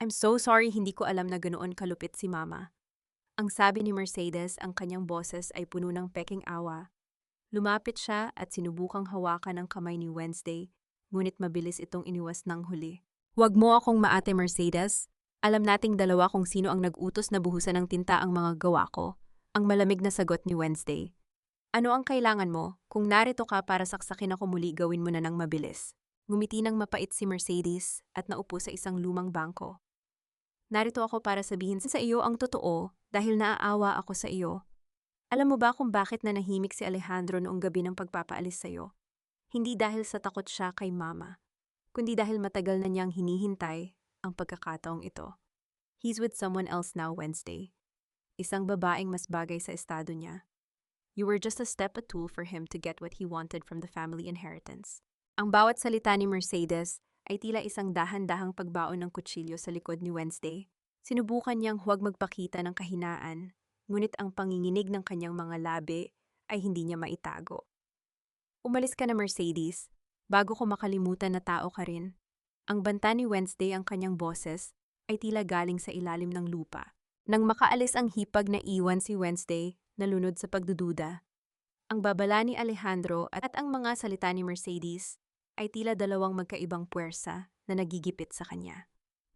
I'm so sorry, hindi ko alam na ganoon kalupit si Mama. Ang sabi ni Mercedes, ang kanyang boses ay puno ng peking awa. Lumapit siya at sinubukang hawakan ang kamay ni Wednesday, ngunit mabilis itong iniwas ng huli. Huwag mo akong maate, Mercedes. Alam nating dalawa kung sino ang nag-utos na buhusan ng tinta ang mga gawa ko. Ang malamig na sagot ni Wednesday. Ano ang kailangan mo? Kung narito ka para saksakin ako muli, gawin mo na ng mabilis. Ngumiti ng mapait si Mercedes at naupo sa isang lumang bangko. Narito ako para sabihin sa iyo ang totoo dahil naaawa ako sa iyo. Alam mo ba kung bakit nanahimik si Alejandro noong gabi ng pagpapaalis sa iyo? Hindi dahil sa takot siya kay Mama, kundi dahil matagal na niyang hinihintay ang pagkakataong ito. He's with someone else now, Wednesday. Isang babaeng mas bagay sa estado niya. You were just a step, a tool for him to get what he wanted from the family inheritance. Ang bawat salita ni Mercedes ay tila isang dahan-dahang pagbaon ng kutsilyo sa likod ni Wednesday. Sinubukan niyang huwag magpakita ng kahinaan, ngunit ang panginginig ng kanyang mga labi ay hindi niya maitago. Umalis ka na, Mercedes, bago ko makalimutan na tao ka rin. Ang banta ni Wednesday, ang kanyang boses, ay tila galing sa ilalim ng lupa. Nang makaalis ang hipag na iwan si Wednesday, nalunod sa pagdududa. Ang babala ni Alejandro at ang mga salita ni Mercedes ay tila dalawang magkaibang puwersa na nagigipit sa kanya.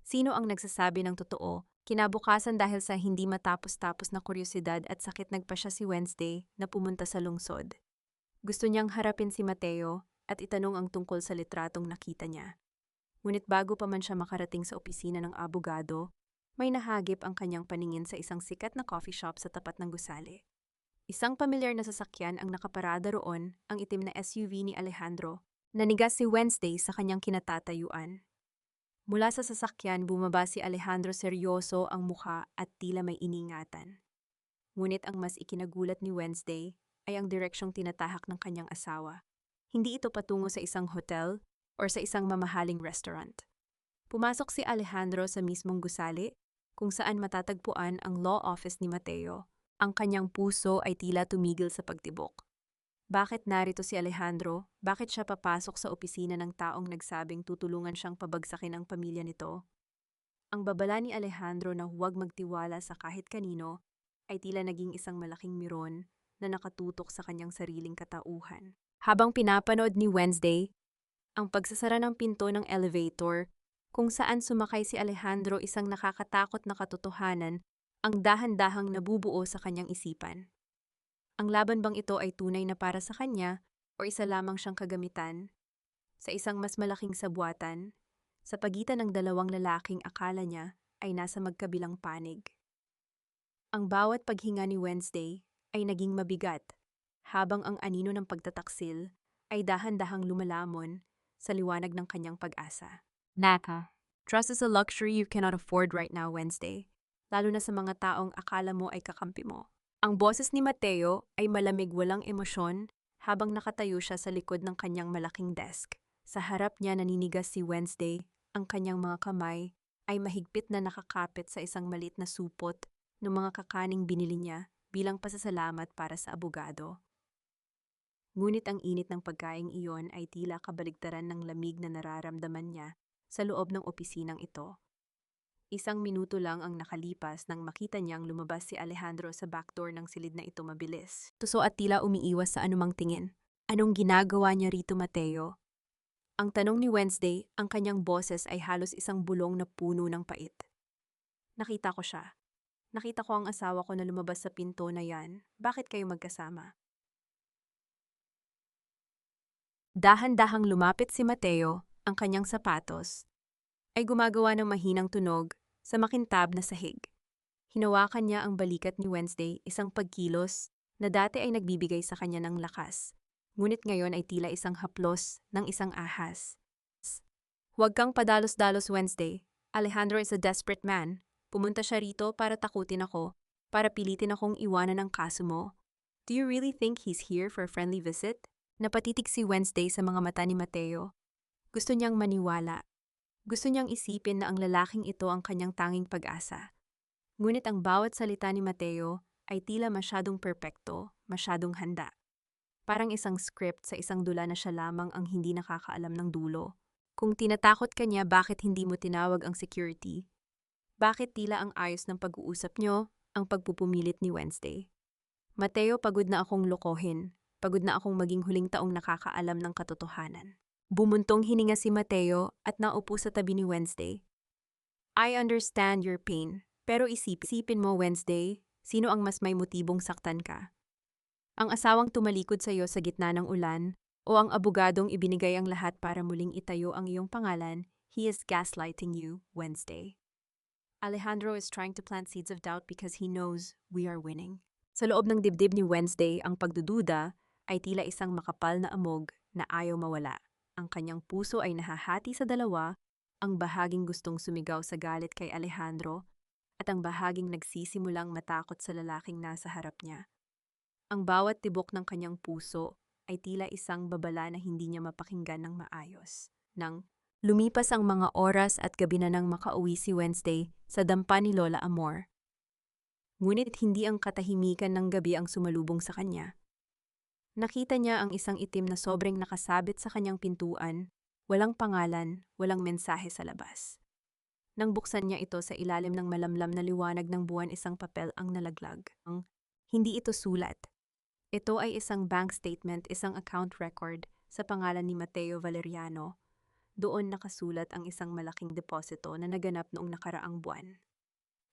Sino ang nagsasabi ng totoo? Kinabukasan, dahil sa hindi matapos-tapos na kuryosidad at sakit, nagpa siya si Wednesday na pumunta sa lungsod. Gusto niyang harapin si Mateo at itanong ang tungkol sa litratong nakita niya. Ngunit bago pa man siya makarating sa opisina ng abogado, may nahagip ang kanyang paningin sa isang sikat na coffee shop sa tapat ng gusali. Isang pamilyar na sasakyan ang nakaparada roon, ang itim na SUV ni Alejandro. Nanigas si Wednesday sa kanyang kinatatayuan. Mula sa sasakyan, bumaba si Alejandro, seryoso ang mukha at tila may iningatan. Ngunit ang mas ikinagulat ni Wednesday ay ang direksyong tinatahak ng kanyang asawa. Hindi ito patungo sa isang hotel o sa isang mamahaling restaurant. Pumasok si Alejandro sa mismong gusali kung saan matatagpuan ang law office ni Mateo. Ang kanyang puso ay tila tumigil sa pagtibok. Bakit narito si Alejandro? Bakit siya papasok sa opisina ng taong nagsabing tutulungan siyang pabagsakin ang pamilya nito? Ang babala ni Alejandro na huwag magtiwala sa kahit kanino ay tila naging isang malaking miron na nakatutok sa kanyang sariling katauhan. Habang pinapanood ni Wednesday ang pagsasara ng pinto ng elevator kung saan sumakay si Alejandro, isang nakakatakot na katotohanan ang dahan-dahang nabubuo sa kanyang isipan. Ang laban bang ito ay tunay na para sa kanya o isa lamang siyang kagamitan sa isang mas malaking sabwatan sa pagitan ng dalawang lalaking akala niya ay nasa magkabilang panig? Ang bawat paghinga ni Wednesday ay naging mabigat, habang ang anino ng pagtataksil ay dahan-dahang lumalamon sa liwanag ng kanyang pag-asa. Naka, trust is a luxury you cannot afford right now, Wednesday, lalo na sa mga taong akala mo ay kakampi mo. Ang boses ni Mateo ay malamig, walang emosyon, habang nakatayo siya sa likod ng kanyang malaking desk. Sa harap niya naninigas si Wednesday, ang kanyang mga kamay ay mahigpit na nakakapit sa isang maliit na supot ng mga kakaning binili niya bilang pasasalamat para sa abogado. Ngunit ang init ng pagkaing iyon ay tila kabaligtaran ng lamig na nararamdaman niya sa loob ng opisinang ito. Isang minuto lang ang nakalipas nang makita niyang lumabas si Alejandro sa backdoor ng silid na ito mabilis. Tuso at tila umiiwas sa anumang tingin. Anong ginagawa niya rito, Mateo? Ang tanong ni Wednesday, ang kanyang boses ay halos isang bulong na puno ng pait. Nakita ko siya. Nakita ko ang asawa ko na lumabas sa pinto na yan. Bakit kayo magkasama? Dahan-dahang lumapit si Mateo, ang kanyang sapatos ay gumagawa ng mahinang tunog sa makintab na sahig. Hinawakan niya ang balikat ni Wednesday, isang pagkilos na dati ay nagbibigay sa kanya ng lakas. Ngunit ngayon ay tila isang haplos ng isang ahas. Huwag kang padalos-dalos, Wednesday. Alejandro is a desperate man. Pumunta siya rito para takutin ako, para pilitin akong iwanan ang kaso mo. Do you really think he's here for a friendly visit? Napatitig si Wednesday sa mga mata ni Mateo. Gusto niyang maniwala. Gusto niyang isipin na ang lalaking ito ang kanyang tanging pag-asa. Ngunit ang bawat salita ni Mateo ay tila masyadong perpekto, masyadong handa. Parang isang script sa isang dula na siya lamang ang hindi nakakaalam ng dulo. Kung tinatakot ka niya, bakit hindi mo tinawag ang security? Bakit tila ang ayos ng pag-uusap niyo ang pagpupumilit ni Wednesday? Mateo, pagod na akong lokohin. Pagod na akong maging huling taong nakakaalam ng katotohanan. Bumuntong hininga si Mateo at naupo sa tabi ni Wednesday. I understand your pain, pero isipin mo, Wednesday, sino ang mas may motibong saktan ka? Ang asawang tumalikod sa iyo sa gitna ng ulan o ang abogadong ibinigay ang lahat para muling itayo ang iyong pangalan? He is gaslighting you, Wednesday. Alejandro is trying to plant seeds of doubt because he knows we are winning. Sa loob ng dibdib ni Wednesday, ang pagdududa ay tila isang makapal na amog na ayaw mawala. Ang kanyang puso ay nahahati sa dalawa, ang bahaging gustong sumigaw sa galit kay Alejandro at ang bahaging nagsisimulang matakot sa lalaking nasa harap niya. Ang bawat tibok ng kanyang puso ay tila isang babala na hindi niya mapakinggan ng maayos. Nang lumipas ang mga oras at gabi na nang makauwi si Wednesday sa dampa ni Lola Amor. Ngunit hindi ang katahimikan ng gabi ang sumalubong sa kanya. Nakita niya ang isang itim na sobrang nakasabit sa kanyang pintuan, walang pangalan, walang mensahe sa labas. Nang buksan niya ito sa ilalim ng malamlam na liwanag ng buwan, isang papel ang nalaglag. Hindi ito sulat. Ito ay isang bank statement, isang account record sa pangalan ni Mateo Valeriano. Doon nakasulat ang isang malaking deposito na naganap noong nakaraang buwan.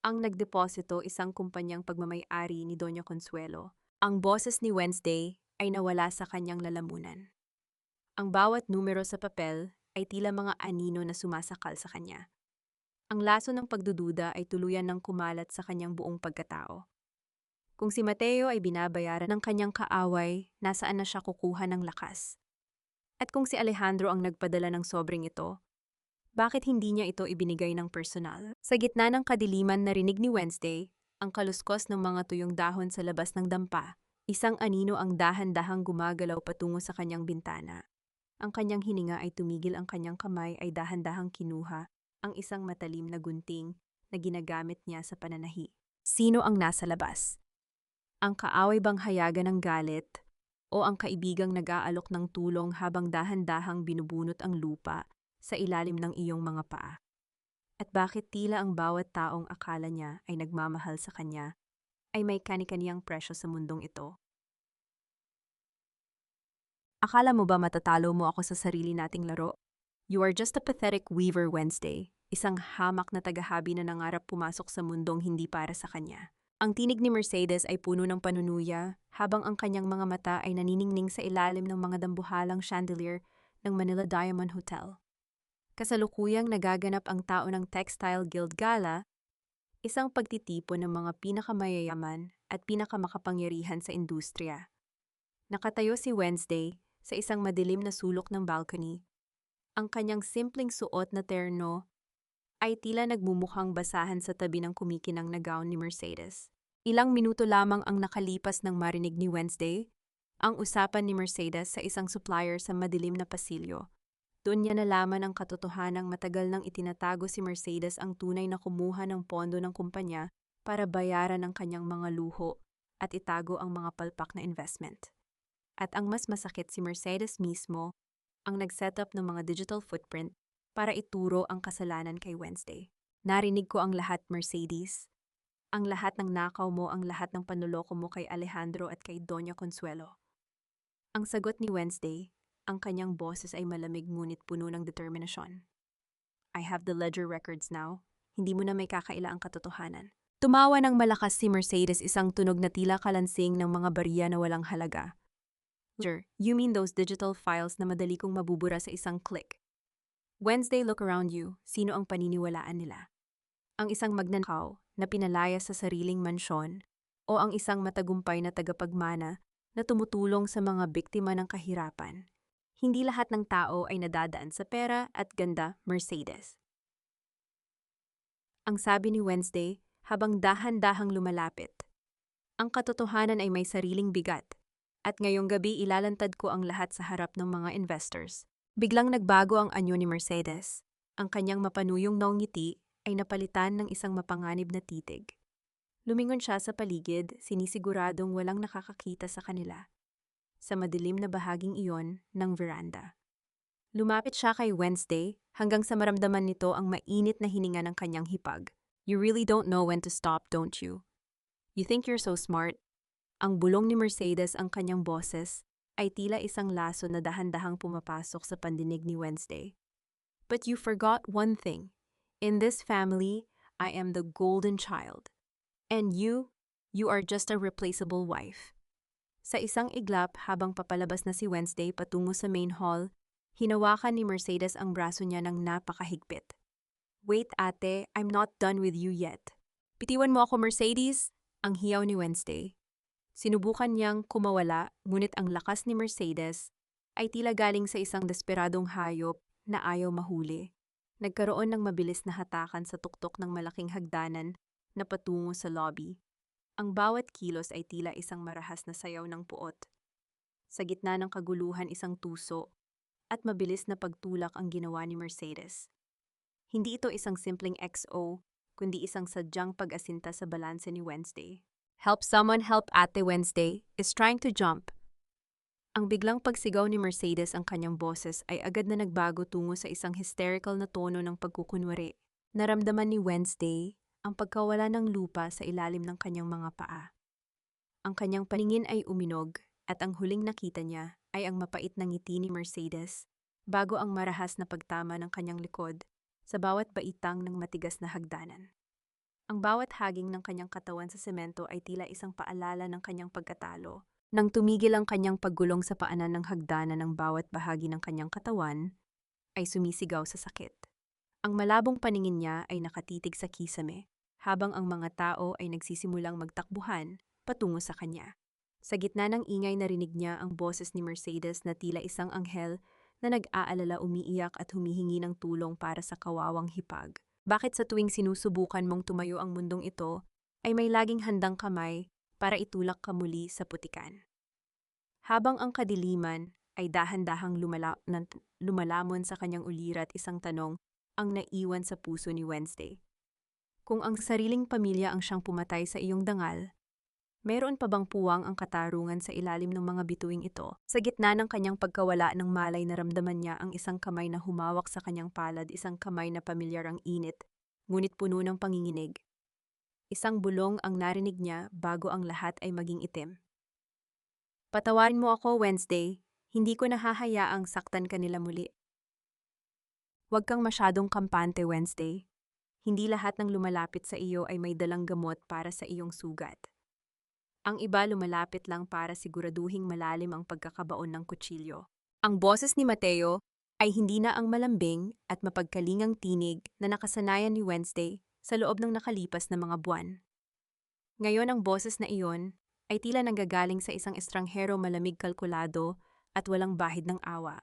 Ang nagdeposito, isang kumpanyang pagmamay-ari ni Doña Consuelo. Ang boses ni Wednesday ay nawala sa kanyang lalamunan. Ang bawat numero sa papel ay tila mga anino na sumasakal sa kanya. Ang laso ng pagdududa ay tuluyan ng kumalat sa kanyang buong pagkatao. Kung si Mateo ay binabayaran ng kanyang kaaway, nasaan na siya kukuha ng lakas? At kung si Alejandro ang nagpadala ng sobrang ito, bakit hindi niya ito ibinigay ng personal? Sa gitna ng kadiliman, narinig ni Wednesday ang kaluskos ng mga tuyong dahon sa labas ng dampa. Isang anino ang dahan-dahang gumagalaw patungo sa kanyang bintana. Ang kanyang hininga ay tumigil, ang kanyang kamay ay dahan-dahang kinuha ang isang matalim na gunting na ginagamit niya sa pananahi. Sino ang nasa labas? Ang kaaway bang hayagan ng galit o ang kaibigang nag-aalok ng tulong habang dahan-dahang binubunot ang lupa sa ilalim ng iyong mga paa? At bakit tila ang bawat taong akala niya ay nagmamahal sa kanya ay may kani-kaniyang presyo sa mundong ito? Akala mo ba matatalo mo ako sa sarili nating laro? You are just a pathetic weaver, Wednesday. Isang hamak na tagahabi na nangarap pumasok sa mundong hindi para sa kanya. Ang tinig ni Mercedes ay puno ng panunuya, habang ang kanyang mga mata ay naniningning sa ilalim ng mga dambuhalang chandelier ng Manila Diamond Hotel. Kasalukuyang nagaganap ang tao ng Textile Guild Gala isang pagtitipon ng mga pinakamayayaman at pinakamakapangyarihan sa industriya. Nakatayo si Wednesday sa isang madilim na sulok ng balcony. Ang kanyang simpleng suot na terno ay tila nagmumukhang basahan sa tabi ng kumikinang na gown ni Mercedes. Ilang minuto lamang ang nakalipas nang marinig ni Wednesday ang usapan ni Mercedes sa isang supplier sa madilim na pasilyo. Doon niya nalaman ang katotohanang matagal nang itinatago si Mercedes ang tunay na kumuha ng pondo ng kumpanya para bayaran ang kanyang mga luho at itago ang mga palpak na investment. At ang mas masakit, si Mercedes mismo ang nag-setup ng mga digital footprint para ituro ang kasalanan kay Wednesday. Narinig ko ang lahat, Mercedes. Ang lahat ng nakaw mo, ang lahat ng panloloko mo kay Alejandro at kay Doña Consuelo. Ang sagot ni Wednesday, ang kanyang boses ay malamig ngunit puno ng determinasyon. I have the ledger records now. Hindi mo na may kakaila ang katotohanan. Tumawa ng malakas si Mercedes, isang tunog na tila kalansing ng mga barya na walang halaga. You mean those digital files na madali kong mabubura sa isang click? Wednesday, look around you. Sino ang paniniwalaan nila? Ang isang magnanakaw na pinalaya sa sariling mansyon o ang isang matagumpay na tagapagmana na tumutulong sa mga biktima ng kahirapan? Hindi lahat ng tao ay nadadaan sa pera at ganda, Mercedes. Ang sabi ni Wednesday habang dahan-dahang lumalapit. Ang katotohanan ay may sariling bigat. At ngayong gabi ilalantad ko ang lahat sa harap ng mga investors. Biglang nagbago ang anyo ni Mercedes. Ang kanyang mapanuyong ngiti ay napalitan ng isang mapanganib na titig. Lumingon siya sa paligid, sinisiguradong walang nakakakita sa kanila. Sa madilim na bahaging iyon ng veranda. Lumapit siya kay Wednesday hanggang sa maramdaman nito ang mainit na hininga ng kanyang hipag. You really don't know when to stop, don't you? You think you're so smart? Ang bulong ni Mercedes, ang kanyang boses, ay tila isang laso na dahan-dahang pumapasok sa pandinig ni Wednesday. But you forgot one thing. In this family, I am the golden child. And you are just a replaceable wife. Sa isang iglap habang papalabas na si Wednesday patungo sa main hall, hinawakan ni Mercedes ang braso niya ng napakahigpit. Wait ate, I'm not done with you yet. Bitiwan mo ako, Mercedes, ang hiyaw ni Wednesday. Sinubukan niyang kumawala, ngunit ang lakas ni Mercedes ay tila galing sa isang desperadong hayop na ayaw mahuli. Nagkaroon ng mabilis na hatakan sa tuktok ng malaking hagdanan na patungo sa lobby. Ang bawat kilos ay tila isang marahas na sayaw ng puot. Sa gitna ng kaguluhan, isang tuso at mabilis na pagtulak ang ginawa ni Mercedes. Hindi ito isang simpleng XO, kundi isang sadyang pag-asinta sa balanse ni Wednesday. Help someone, help Ate Wednesday is trying to jump. Ang biglang pagsigaw ni Mercedes, ang kanyang boses ay agad na nagbago tungo sa isang hysterical na tono ng pagkukunwari. Naramdaman ni Wednesday ang pagkawala ng lupa sa ilalim ng kanyang mga paa. Ang kanyang paningin ay uminog at ang huling nakita niya ay ang mapait na ngiti ni Mercedes bago ang marahas na pagtama ng kanyang likod sa bawat baitang ng matigas na hagdanan. Ang bawat haging ng kanyang katawan sa semento ay tila isang paalala ng kanyang pagkatalo. Nang tumigil ang kanyang paggulong sa paanan ng hagdanan, ng bawat bahagi ng kanyang katawan ay sumisigaw sa sakit. Ang malabong paningin niya ay nakatitig sa kisame, habang ang mga tao ay nagsisimulang magtakbuhan patungo sa kanya. Sa gitna ng ingay, narinig niya ang boses ni Mercedes na tila isang anghel na nag-aalala, umiiyak at humihingi ng tulong para sa kawawang hipag. Bakit sa tuwing sinusubukan mong tumayo ang mundong ito, ay may laging handang kamay para itulak ka muli sa putikan? Habang ang kadiliman ay dahan-dahang lumalamon sa kanyang ulirat, isang tanong ang naiwan sa puso ni Wednesday. Kung ang sariling pamilya ang siyang pumatay sa iyong dangal, mayroon pa bang puwang ang katarungan sa ilalim ng mga bituing ito? Sa gitna ng kanyang pagkawala ng malay, naramdaman niya ang isang kamay na humawak sa kanyang palad, isang kamay na pamilyar ang init, ngunit puno ng panginginig. Isang bulong ang narinig niya bago ang lahat ay maging itim. Patawarin mo ako, Wednesday. Hindi ko nahahayaang saktan kanila muli. Huwag kang masyadong kampante, Wednesday. Hindi lahat ng lumalapit sa iyo ay may dalang gamot para sa iyong sugat. Ang iba lumalapit lang para siguraduhing malalim ang pagkakabaon ng kutsilyo. Ang boses ni Mateo ay hindi na ang malambing at mapagkalingang tinig na nakasanayan ni Wednesday sa loob ng nakalipas na mga buwan. Ngayon ang boses na iyon ay tila nanggagaling sa isang estranghero malamig kalkulado at walang bahid ng awa.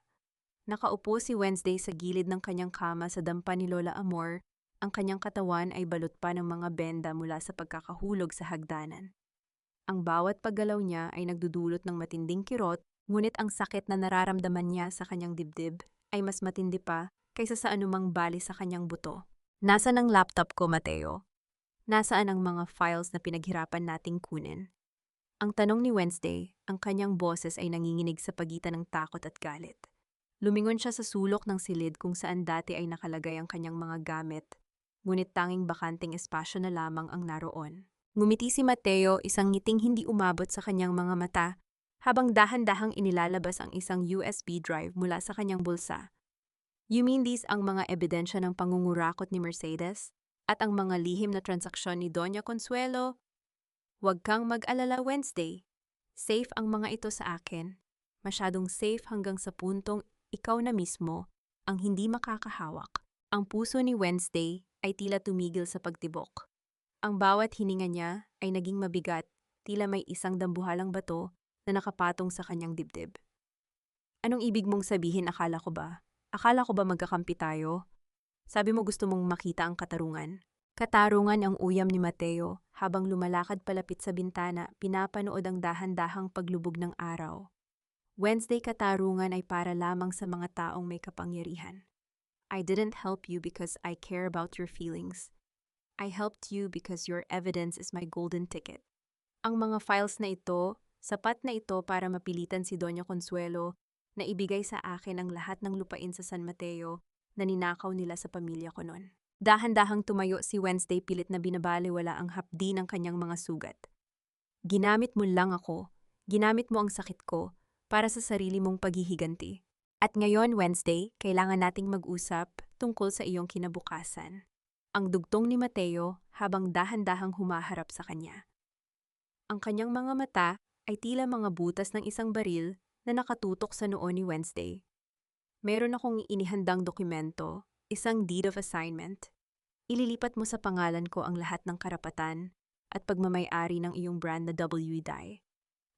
Nakaupo si Wednesday sa gilid ng kanyang kama sa dampa ni Lola Amor, ang kanyang katawan ay balot pa ng mga benda mula sa pagkakahulog sa hagdanan. Ang bawat paggalaw niya ay nagdudulot ng matinding kirot, ngunit ang sakit na nararamdaman niya sa kanyang dibdib ay mas matindi pa kaysa sa anumang bali sa kanyang buto. Nasaan ang laptop ko, Mateo? Nasaan ang mga files na pinaghirapan nating kunin? Ang tanong ni Wednesday, ang kanyang boses ay nanginginig sa pagitan ng takot at galit. Lumingon siya sa sulok ng silid kung saan dati ay nakalagay ang kanyang mga gamit, ngunit tanging bakanting espasyo na lamang ang naroon. Ngumiti si Mateo, isang ngiting hindi umabot sa kanyang mga mata, habang dahan-dahang inilalabas ang isang USB drive mula sa kanyang bulsa. You mean these ang mga ebidensya ng pangungurakot ni Mercedes? At ang mga lihim na transaksyon ni Doña Consuelo? Huwag kang mag-alala, Wednesday. Safe ang mga ito sa akin. Masyadong safe hanggang sa puntong ikaw na mismo ang hindi makakahawak. Ang puso ni Wednesday ay tila tumigil sa pagtibok. Ang bawat hininga niya ay naging mabigat, tila may isang dambuhalang bato na nakapatong sa kanyang dibdib. Anong ibig mong sabihin, akala ko ba? Akala ko ba magkakampi tayo? Sabi mo gusto mong makita ang katarungan? Katarungan ang uyam ni Mateo habang lumalakad palapit sa bintana, pinapanood ang dahan-dahang paglubog ng araw. Wednesday, katarungan ay para lamang sa mga taong may kapangyarihan. I didn't help you because I care about your feelings. I helped you because your evidence is my golden ticket. Ang mga files na ito, sapat na ito para mapilitan si Doña Consuelo na ibigay sa akin ang lahat ng lupain sa San Mateo na ninakaw nila sa pamilya ko noon. Dahan-dahang tumayo si Wednesday, pilit na binabaliwala ang hapdi ng kanyang mga sugat. Ginamit mo lang ako, ginamit mo ang sakit ko, para sa sarili mong paghihiganti. At ngayon, Wednesday, kailangan nating mag-usap tungkol sa iyong kinabukasan. Ang dugtong ni Mateo habang dahan-dahang humaharap sa kanya. Ang kanyang mga mata ay tila mga butas ng isang baril na nakatutok sa noo ni Wednesday. Meron akong inihandang dokumento, isang deed of assignment. Ililipat mo sa pangalan ko ang lahat ng karapatan at pagmamay-ari ng iyong brand na W-Dye.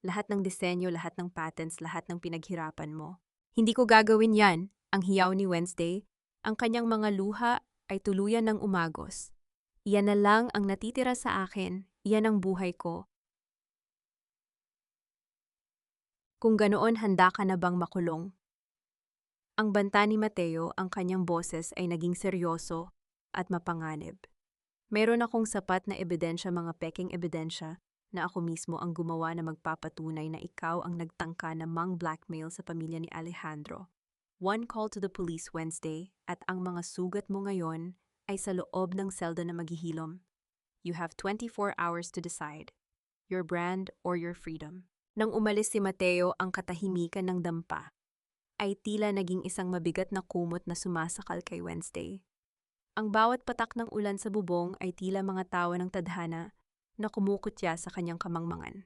Lahat ng disenyo, lahat ng patents, lahat ng pinaghirapan mo. Hindi ko gagawin yan, ang hiyaw ni Wednesday. Ang kanyang mga luha ay tuluyan ng umagos. Iyan na lang ang natitira sa akin, iyan ang buhay ko. Kung ganoon, handa ka na bang makulong? Ang banta ni Mateo, ang kanyang boses ay naging seryoso at mapanganib. Meron akong sapat na ebidensya, mga peking ebidensya, na ako mismo ang gumawa na magpapatunay na ikaw ang nagtangka na mang-blackmail sa pamilya ni Alejandro. One call to the police Wednesday at ang mga sugat mo ngayon ay sa loob ng selda na maghihilom. You have 24 hours to decide. Your brand or your freedom. Nang umalis si Mateo, ang katahimikan ng dampa ay tila naging isang mabigat na kumot na sumasakal kay Wednesday. Ang bawat patak ng ulan sa bubong ay tila mga tawa ng tadhana na kumukutya sa kanyang kamangmangan.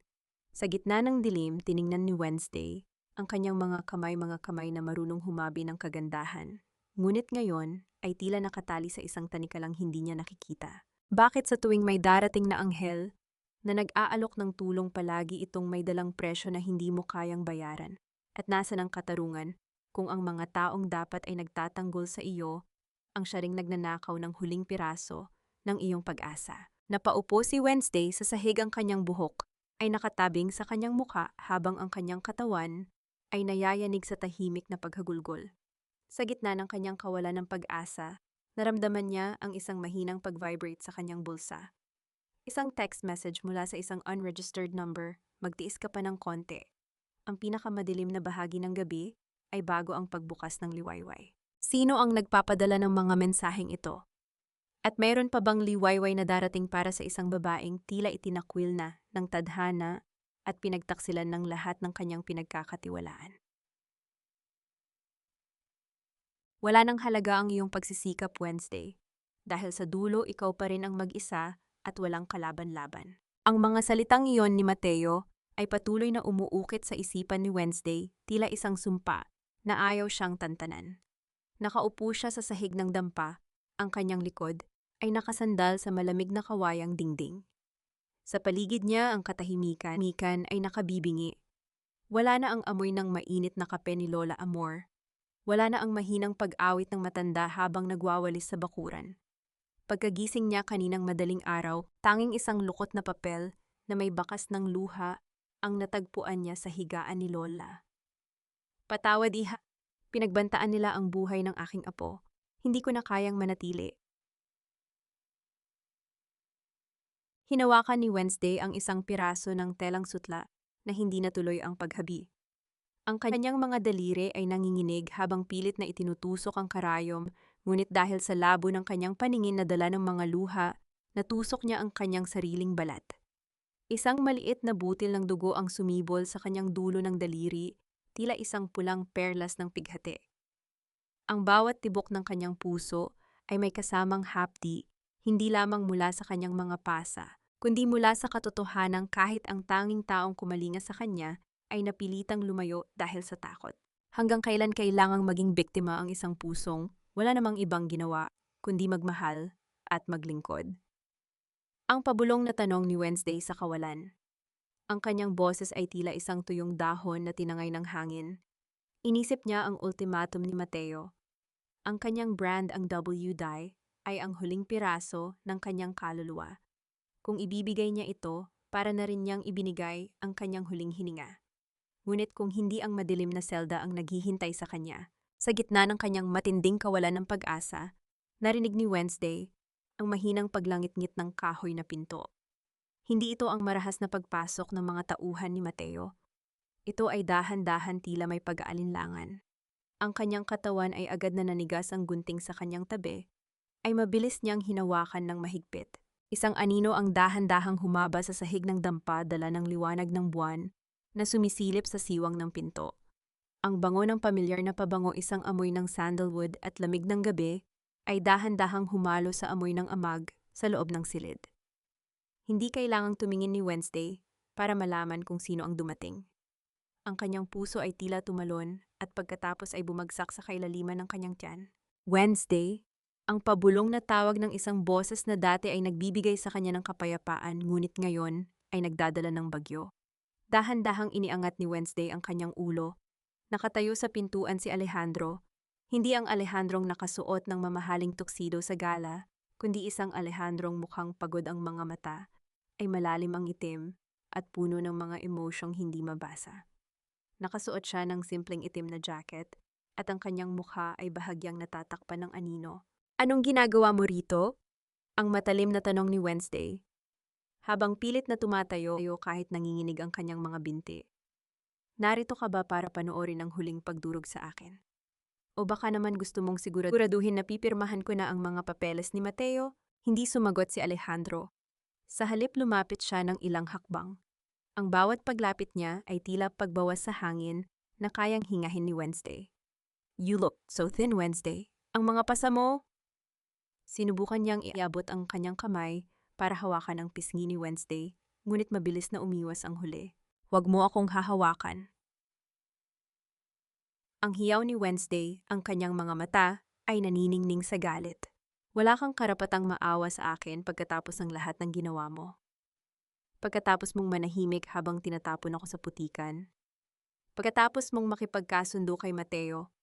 Sa gitna ng dilim, tiningnan ni Wednesday ang kanyang mga kamay na marunong humabi ng kagandahan. Ngunit ngayon ay tila nakatali sa isang tanikalang hindi niya nakikita. Bakit sa tuwing may darating na anghel na nag-aalok ng tulong, palagi itong may dalang presyo na hindi mo kayang bayaran? At nasa ng katarungan kung ang mga taong dapat ay nagtatanggol sa iyo ang siya ring nagnanakaw ng huling piraso ng iyong pag-asa? Napaupo si Wednesday, sa sahig ang kanyang buhok ay nakatabing sa kanyang muka habang ang kanyang katawan ay nayayanig sa tahimik na paghagulgol. Sa gitna ng kanyang kawalan ng pag-asa, naramdaman niya ang isang mahinang pag-vibrate sa kanyang bulsa. Isang text message mula sa isang unregistered number, magtiis ka pa ng konti. Ang pinakamadilim na bahagi ng gabi ay bago ang pagbukas ng liwayway. Sino ang nagpapadala ng mga mensaheng ito? At mayroon pa bang liwayway na darating para sa isang babaeng tila itinakwil na ng tadhana at pinagtaksilan ng lahat ng kanyang pinagkakatiwalaan? Wala nang halaga ang iyong pagsisikap, Wednesday, dahil sa dulo ikaw pa rin ang mag-isa at walang kalaban-laban. Ang mga salitang iyon ni Mateo ay patuloy na umuukit sa isipan ni Wednesday, tila isang sumpa na ayaw siyang tantanan. Nakaupo siya sa sahig ng dampa, ang kanyang likod ay nakasandal sa malamig na kawayang dingding. Sa paligid niya ang katahimikan ay nakabibingi. Wala na ang amoy ng mainit na kape ni Lola Amor. Wala na ang mahinang pag-awit ng matanda habang nagwawalis sa bakuran. Pagkagising niya kaninang madaling araw, tanging isang lukot na papel na may bakas ng luha ang natagpuan niya sa higaan ni Lola. Patawad iha, pinagbantaan nila ang buhay ng aking apo. Hindi ko na kayang manatili. Hinawakan ni Wednesday ang isang piraso ng telang sutla na hindi natuloy ang paghabi. Ang kanyang mga daliri ay nanginginig habang pilit na itinutusok ang karayom, ngunit dahil sa labo ng kanyang paningin na dala ng mga luha, natusok niya ang kanyang sariling balat. Isang maliit na butil ng dugo ang sumibol sa kanyang dulo ng daliri, tila isang pulang perlas ng pighati. Ang bawat tibok ng kanyang puso ay may kasamang hapdi, hindi lamang mula sa kanyang mga pasa, kundi mula sa katotohanang kahit ang tanging taong kumalinga sa kanya ay napilitang lumayo dahil sa takot. Hanggang kailan kailangang maging biktima ang isang pusong wala namang ibang ginawa, kundi magmahal at maglingkod? Ang pabulong na tanong ni Wednesday sa kawalan. Ang kanyang boses ay tila isang tuyong dahon na tinangay ng hangin. Inisip niya ang ultimatum ni Mateo. Ang kanyang brand, ang W-die, ay ang huling piraso ng kanyang kaluluwa. Kung ibibigay niya ito, para na rin niyang ibinigay ang kanyang huling hininga. Ngunit kung hindi ang madilim na selda ang naghihintay sa kanya, sa gitna ng kanyang matinding kawalan ng pag-asa, narinig ni Wednesday ang mahinang paglangit-ngit ng kahoy na pinto. Hindi ito ang marahas na pagpasok ng mga tauhan ni Mateo. Ito ay dahan-dahan tila may pag-aalinlangan. Ang kanyang katawan ay agad na nanigas ang gunting sa kanyang tabi, ay mabilis niyang hinawakan ng mahigpit. Isang anino ang dahan-dahang humaba sa sahig ng dampa dala ng liwanag ng buwan na sumisilip sa siwang ng pinto. Ang bango ng pamilyar na pabango, isang amoy ng sandalwood at lamig ng gabi, ay dahan-dahang humalo sa amoy ng amag sa loob ng silid. Hindi kailangang tumingin ni Wednesday para malaman kung sino ang dumating. Ang kanyang puso ay tila tumalon at pagkatapos ay bumagsak sa kailaliman ng kanyang tiyan. Wednesday, ang pabulong na tawag ng isang boses na dati ay nagbibigay sa kanya ng kapayapaan, ngunit ngayon ay nagdadala ng bagyo. Dahan-dahang iniangat ni Wednesday ang kanyang ulo. Nakatayo sa pintuan si Alejandro. Hindi ang Alejandrong nakasuot ng mamahaling tuksido sa gala, kundi isang Alejandrong mukhang pagod ang mga mata, ay malalim ang itim, at puno ng mga emosyong hindi mabasa. Nakasuot siya ng simpleng itim na jacket, at ang kanyang mukha ay bahagyang natatakpan ng anino. Anong ginagawa mo rito? Ang matalim na tanong ni Wednesday, habang pilit na tumatayo kahit nanginginig ang kanyang mga binti. Narito ka ba para panoorin ang huling pagdurog sa akin? O baka naman gusto mong siguraduhin na pipirmahan ko na ang mga papeles ni Mateo? Hindi sumagot si Alejandro. Sa halip lumapit siya ng ilang hakbang. Ang bawat paglapit niya ay tila pagbawas sa hangin na kayang hingahin ni Wednesday. You look so thin, Wednesday. Ang mga pasa mo. Sinubukan niyang iabot ang kanyang kamay para hawakan ang pisngi ni Wednesday, ngunit mabilis na umiwas ang huli. Huwag mo akong hahawakan. Ang hiyaw ni Wednesday, ang kanyang mga mata, ay naniningning sa galit. Wala kang karapatang maawa sa akin pagkatapos ng lahat ng ginawa mo. Pagkatapos mong manahimik habang tinatapon ako sa putikan. Pagkatapos mong makipagkasundo kay Mateo.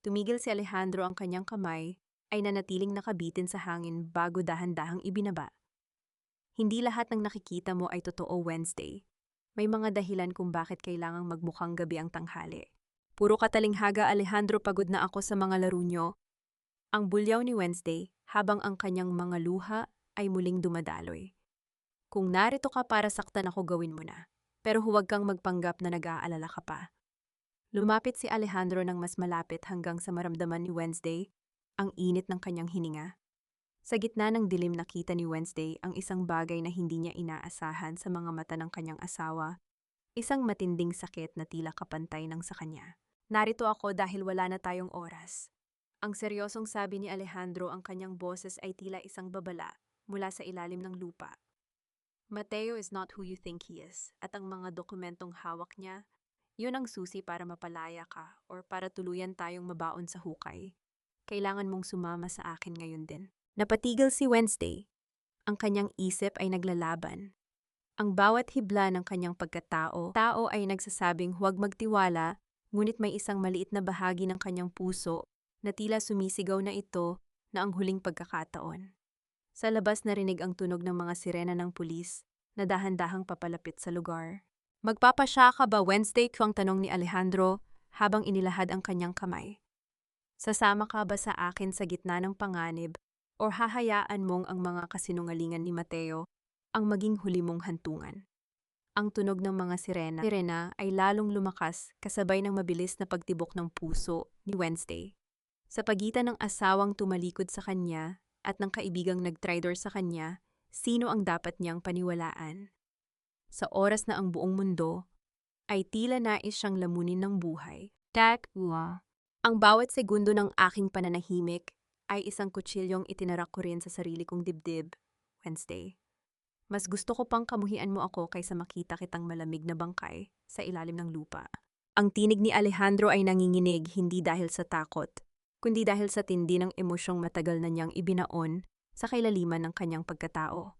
Tumigil si Alejandro, ang kanyang kamay ay nanatiling nakabitin sa hangin bago dahan-dahang ibinaba. Hindi lahat ng nakikita mo ay totoo, Wednesday. May mga dahilan kung bakit kailangang magmukhang gabi ang tanghali. Puro katalinghaga, Alejandro, pagod na ako sa mga laro nyo. Ang bulyaw ni Wednesday habang ang kanyang mga luha ay muling dumadaloy. Kung narito ka para saktan ako, gawin mo na. Pero huwag kang magpanggap na nag-aalala ka pa. Lumapit si Alejandro ng mas malapit hanggang sa maramdaman ni Wednesday ang init ng kanyang hininga. Sa gitna ng dilim, nakita ni Wednesday ang isang bagay na hindi niya inaasahan sa mga mata ng kanyang asawa. Isang matinding sakit na tila kapantay ng sa kanya. Narito ako dahil wala na tayong oras. Ang seryosong sabi ni Alejandro, ang kanyang boses ay tila isang babala mula sa ilalim ng lupa. Mateo is not who you think he is, at ang mga dokumentong hawak niya, yun ang susi para mapalaya ka or para tuluyan tayong mabaon sa hukay. Kailangan mong sumama sa akin ngayon din. Napatigil si Wednesday. Ang kanyang isip ay naglalaban. Ang bawat hibla ng kanyang tao ay nagsasabing huwag magtiwala, ngunit may isang maliit na bahagi ng kanyang puso na tila sumisigaw na ito na ang huling pagkakataon. Sa labas narinig ang tunog ng mga sirena ng pulis na dahan-dahang papalapit sa lugar. Magpapasya ka ba Wednesday? Ang tanong ni Alejandro habang inilahad ang kanyang kamay. Sasama ka ba sa akin sa gitna ng panganib o hahayaan mong ang mga kasinungalingan ni Mateo ang maging huli mong hantungan? Ang tunog ng mga sirena ay lalong lumakas kasabay ng mabilis na pagtibok ng puso ni Wednesday. Sa pagitan ng asawang tumalikod sa kanya at ng kaibigang nag-traitor sa kanya, sino ang dapat niyang paniwalaan? Sa oras na ang buong mundo ay tila nais siyang lamunin ng buhay. Ang bawat segundo ng aking pananahimik ay isang kutsilyong itinarak ko rin sa sarili kong dibdib, Wednesday. Mas gusto ko pang kamuhian mo ako kaysa makita kitang malamig na bangkay sa ilalim ng lupa. Ang tinig ni Alejandro ay nanginginig hindi dahil sa takot, kundi dahil sa tindi ng emosyong matagal na niyang ibinaon sa kailaliman ng kanyang pagkatao.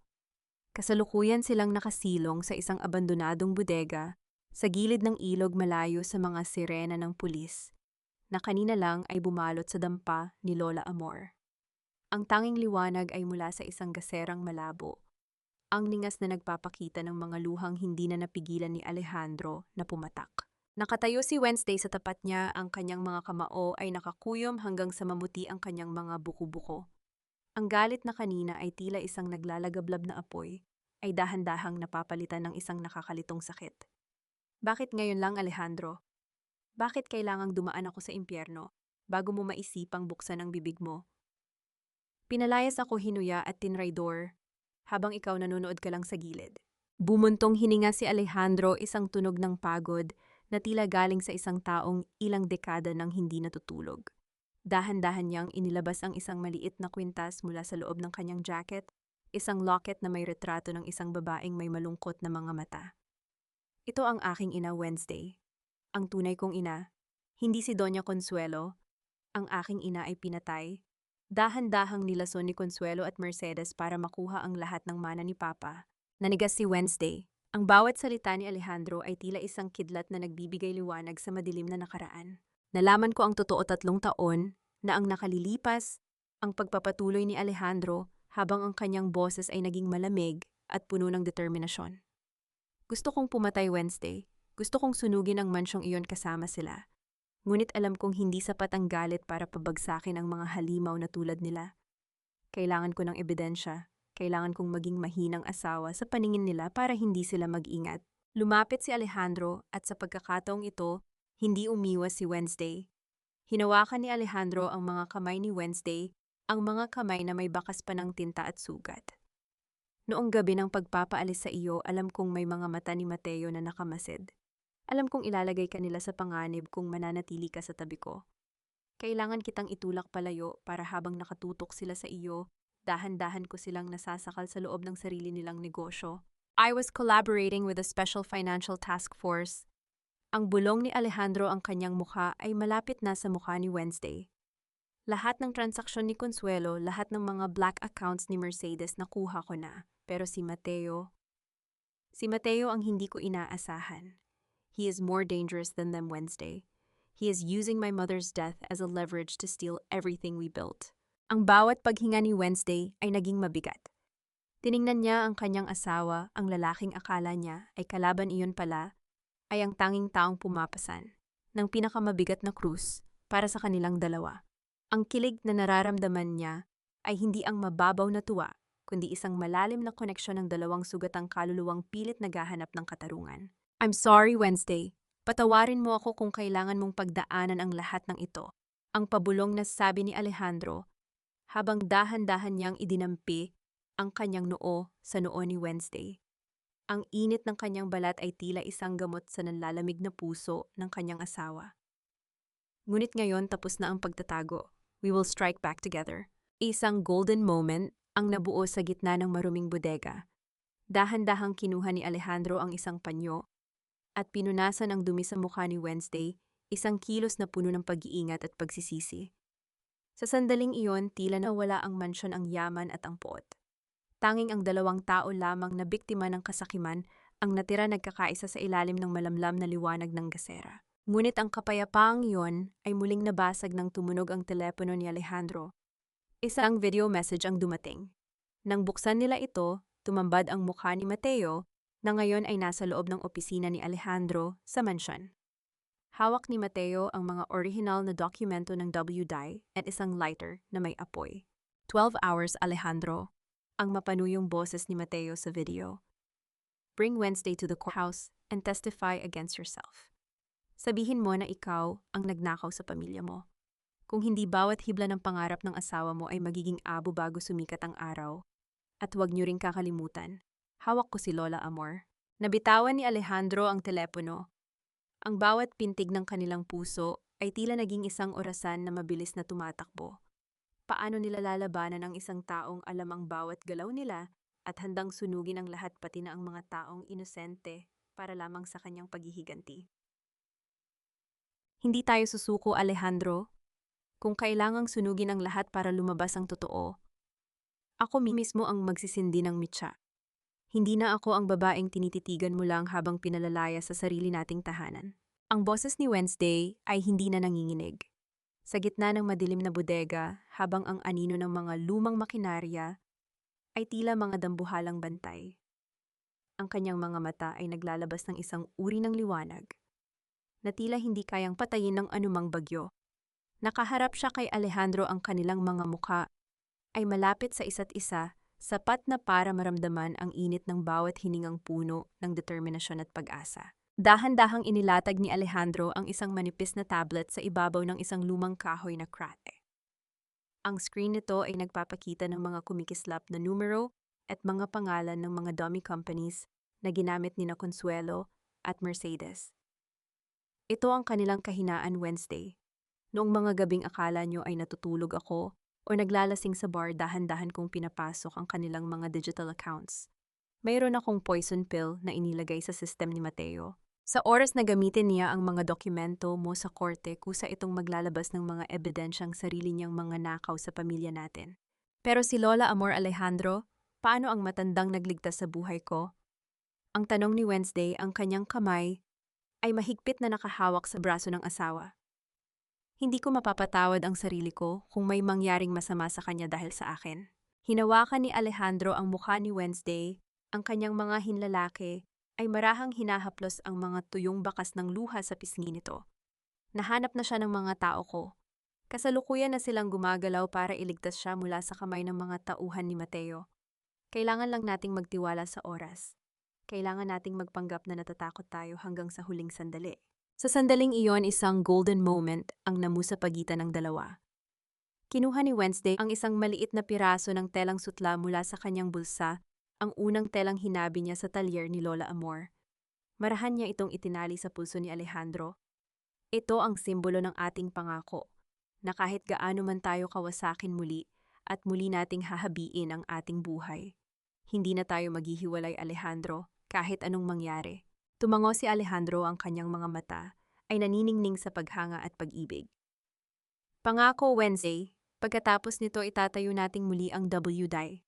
Kasalukuyan silang nakasilong sa isang abandonadong bodega sa gilid ng ilog malayo sa mga sirena ng pulis na kanina lang ay bumalot sa dampa ni Lola Amor. Ang tanging liwanag ay mula sa isang gaserang malabo. Ang ningas na nagpapakita ng mga luhang hindi na napigilan ni Alejandro na pumatak. Nakatayo si Wednesday sa tapat niya, ang kanyang mga kamao ay nakakuyom hanggang sa mamuti ang kanyang mga buko-buko. Ang galit na kanina ay tila isang naglalagablab na apoy, ay dahan-dahang napapalitan ng isang nakakalitong sakit. Bakit ngayon lang, Alejandro? Bakit kailangang dumaan ako sa impyerno bago mo maisipang buksan ang bibig mo? Pinalayas ako hinuya at tinraidor habang ikaw nanonood ka lang sa gilid. Bumuntong hininga si Alejandro, isang tunog ng pagod na tila galing sa isang taong ilang dekada nang hindi natutulog. Dahan-dahan niyang inilabas ang isang maliit na kwintas mula sa loob ng kanyang jacket, isang locket na may retrato ng isang babaeng may malungkot na mga mata. Ito ang aking ina, Wednesday. Ang tunay kong ina, hindi si Doña Consuelo. Ang aking ina ay pinatay. Dahan-dahang nilason ni Consuelo at Mercedes para makuha ang lahat ng mana ni Papa. Nanigas si Wednesday. Ang bawat salita ni Alejandro ay tila isang kidlat na nagbibigay liwanag sa madilim na nakaraan. Nalaman ko ang totoo 3 taon na ang nakalilipas, ang pagpapatuloy ni Alejandro habang ang kanyang boses ay naging malamig at puno ng determinasyon. Gusto kong pumatay Wednesday. Gusto kong sunugin ang mansyong iyon kasama sila. Ngunit alam kong hindi sapat ang galit para pabagsakin ang mga halimaw na tulad nila. Kailangan ko ng ebidensya. Kailangan kong maging mahinang asawa sa paningin nila para hindi sila mag-ingat. Lumapit si Alejandro at sa pagkakataong ito, hindi umiwas si Wednesday. Hinawakan ni Alejandro ang mga kamay ni Wednesday, ang mga kamay na may bakas pa ng tinta at sugat. Noong gabi ng pagpapaalis sa iyo, alam kong may mga mata ni Mateo na nakamasid. Alam kong ilalagay ka nila sa panganib kung mananatili ka sa tabi ko. Kailangan kitang itulak palayo para habang nakatutok sila sa iyo, dahan-dahan ko silang nasasakal sa loob ng sarili nilang negosyo. I was collaborating with a special financial task force. Ang bulong ni Alejandro, ang kanyang mukha ay malapit na sa mukha ni Wednesday. Lahat ng transaksyon ni Consuelo, lahat ng mga black accounts ni Mercedes nakuha ko na. Pero si Mateo ang hindi ko inaasahan. He is more dangerous than them, Wednesday. He is using my mother's death as a leverage to steal everything we built. Ang bawat paghinga ni Wednesday ay naging mabigat. Tiningnan niya ang kanyang asawa, ang lalaking akala niya ay kalaban iyon pala, ay ang tanging taong pumapasan ng pinakamabigat na krus para sa kanilang dalawa. Ang kilig na nararamdaman niya ay hindi ang mababaw na tuwa, kundi isang malalim na koneksyon ng dalawang sugatang kaluluwang pilit naghahanap ng katarungan. I'm sorry, Wednesday. Patawarin mo ako kung kailangan mong pagdaanan ang lahat ng ito. Ang pabulong na sabi ni Alejandro, habang dahan-dahan niyang idinampi ang kanyang noo sa noo ni Wednesday. Ang init ng kanyang balat ay tila isang gamot sa nanlalamig na puso ng kanyang asawa. Ngunit ngayon tapos na ang pagtatago. We will strike back together. Isang golden moment ang nabuo sa gitna ng maruming bodega. Dahan-dahang kinuha ni Alejandro ang isang panyo at pinunasan ang dumi sa mukha ni Wednesday, isang kilos na puno ng pag-iingat at pagsisisi. Sa sandaling iyon, tila nawala ang mansyon, ang yaman at ang poot. Tanging ang 2 tao lamang na biktima ng kasakiman ang natira nagkakaisa sa ilalim ng malamlam na liwanag ng gasera. Ngunit ang kapayapaang iyon ay muling nabasag nang tumunog ang telepono ni Alejandro. Isang video message ang dumating. Nang buksan nila ito, tumambad ang mukha ni Mateo na ngayon ay nasa loob ng opisina ni Alejandro sa mansyon. Hawak ni Mateo ang mga original na dokumento ng WDI at isang lighter na may apoy. 12 hours, Alejandro. Ang mapanuyong boses ni Mateo sa video. Bring Wednesday to the courthouse and testify against yourself. Sabihin mo na ikaw ang nagnakaw sa pamilya mo. Kung hindi bawat hibla ng pangarap ng asawa mo ay magiging abo bago sumikat ang araw. At huwag niyo ring kakalimutan, hawak ko si Lola Amor. Nabitawan ni Alejandro ang telepono. Ang bawat pintig ng kanilang puso ay tila naging isang orasan na mabilis na tumatakbo. Paano nila lalabanan ang isang taong alam ang bawat galaw nila at handang sunugin ang lahat pati na ang mga taong inosente para lamang sa kanyang paghihiganti? Hindi tayo susuko, Alejandro. Kung kailangang sunugin ang lahat para lumabas ang totoo, ako mismo ang magsisindi ng mitsa. Hindi na ako ang babaeng tinititigan mo lang habang pinalalaya sa sarili nating tahanan. Ang boses ni Wednesday ay hindi na nanginginig. Sa gitna ng madilim na bodega, habang ang anino ng mga lumang makinarya ay tila mga dambuhalang bantay. Ang kanyang mga mata ay naglalabas ng isang uri ng liwanag na tila hindi kayang patayin ng anumang bagyo. Nakaharap siya kay Alejandro, ang kanilang mga mukha ay malapit sa isa't isa, sapat na para maramdaman ang init ng bawat hiningang puno ng determinasyon at pag-asa. Dahan-dahang inilatag ni Alejandro ang isang manipis na tablet sa ibabaw ng isang lumang kahoy na krate. Ang screen nito ay nagpapakita ng mga kumikislap na numero at mga pangalan ng mga dummy companies na ginamit ni na Consuelo at Mercedes. Ito ang kanilang kahinaan, Wednesday. Noong mga gabing akala nyo ay natutulog ako o naglalasing sa bar, dahan-dahan kong pinapasok ang kanilang mga digital accounts. Mayroon akong poison pill na inilagay sa system ni Mateo. Sa oras na gamitin niya ang mga dokumento mo sa korte, kusa itong maglalabas ng mga ebidensyang sarili niyang mga nakaw sa pamilya natin. Pero si Lola Amor, Alejandro, paano ang matandang nagligtas sa buhay ko? Ang tanong ni Wednesday, ang kanyang kamay ay mahigpit na nakahawak sa braso ng asawa. Hindi ko mapapatawad ang sarili ko kung may mangyaring masama sa kanya dahil sa akin. Hinawakan ni Alejandro ang mukha ni Wednesday, ang kanyang mga hinlalaki ay marahang hinahaplos ang mga tuyong bakas ng luha sa pisngi nito. Nahanap na siya ng mga tao ko. Kasalukuyan na silang gumagalaw para iligtas siya mula sa kamay ng mga tauhan ni Mateo. Kailangan lang nating magtiwala sa oras. Kailangan nating magpanggap na natatakot tayo hanggang sa huling sandali. Sa sandaling iyon, isang golden moment ang namusa pagitan ng dalawa. Kinuha ni Wednesday ang isang maliit na piraso ng telang sutla mula sa kanyang bulsa, ang unang telang hinabi niya sa talyer ni Lola Amor. Marahan niya itong itinali sa pulso ni Alejandro. Ito ang simbolo ng ating pangako, na kahit gaano man tayo kawasakin muli at muli nating hahabiin ang ating buhay. Hindi na tayo maghihiwalay, Alejandro, kahit anong mangyari. Tumango si Alejandro, ang kanyang mga mata ay naniningning sa paghanga at pag-ibig. Pangako, Wednesday, pagkatapos nito itatayo nating muli ang WDI.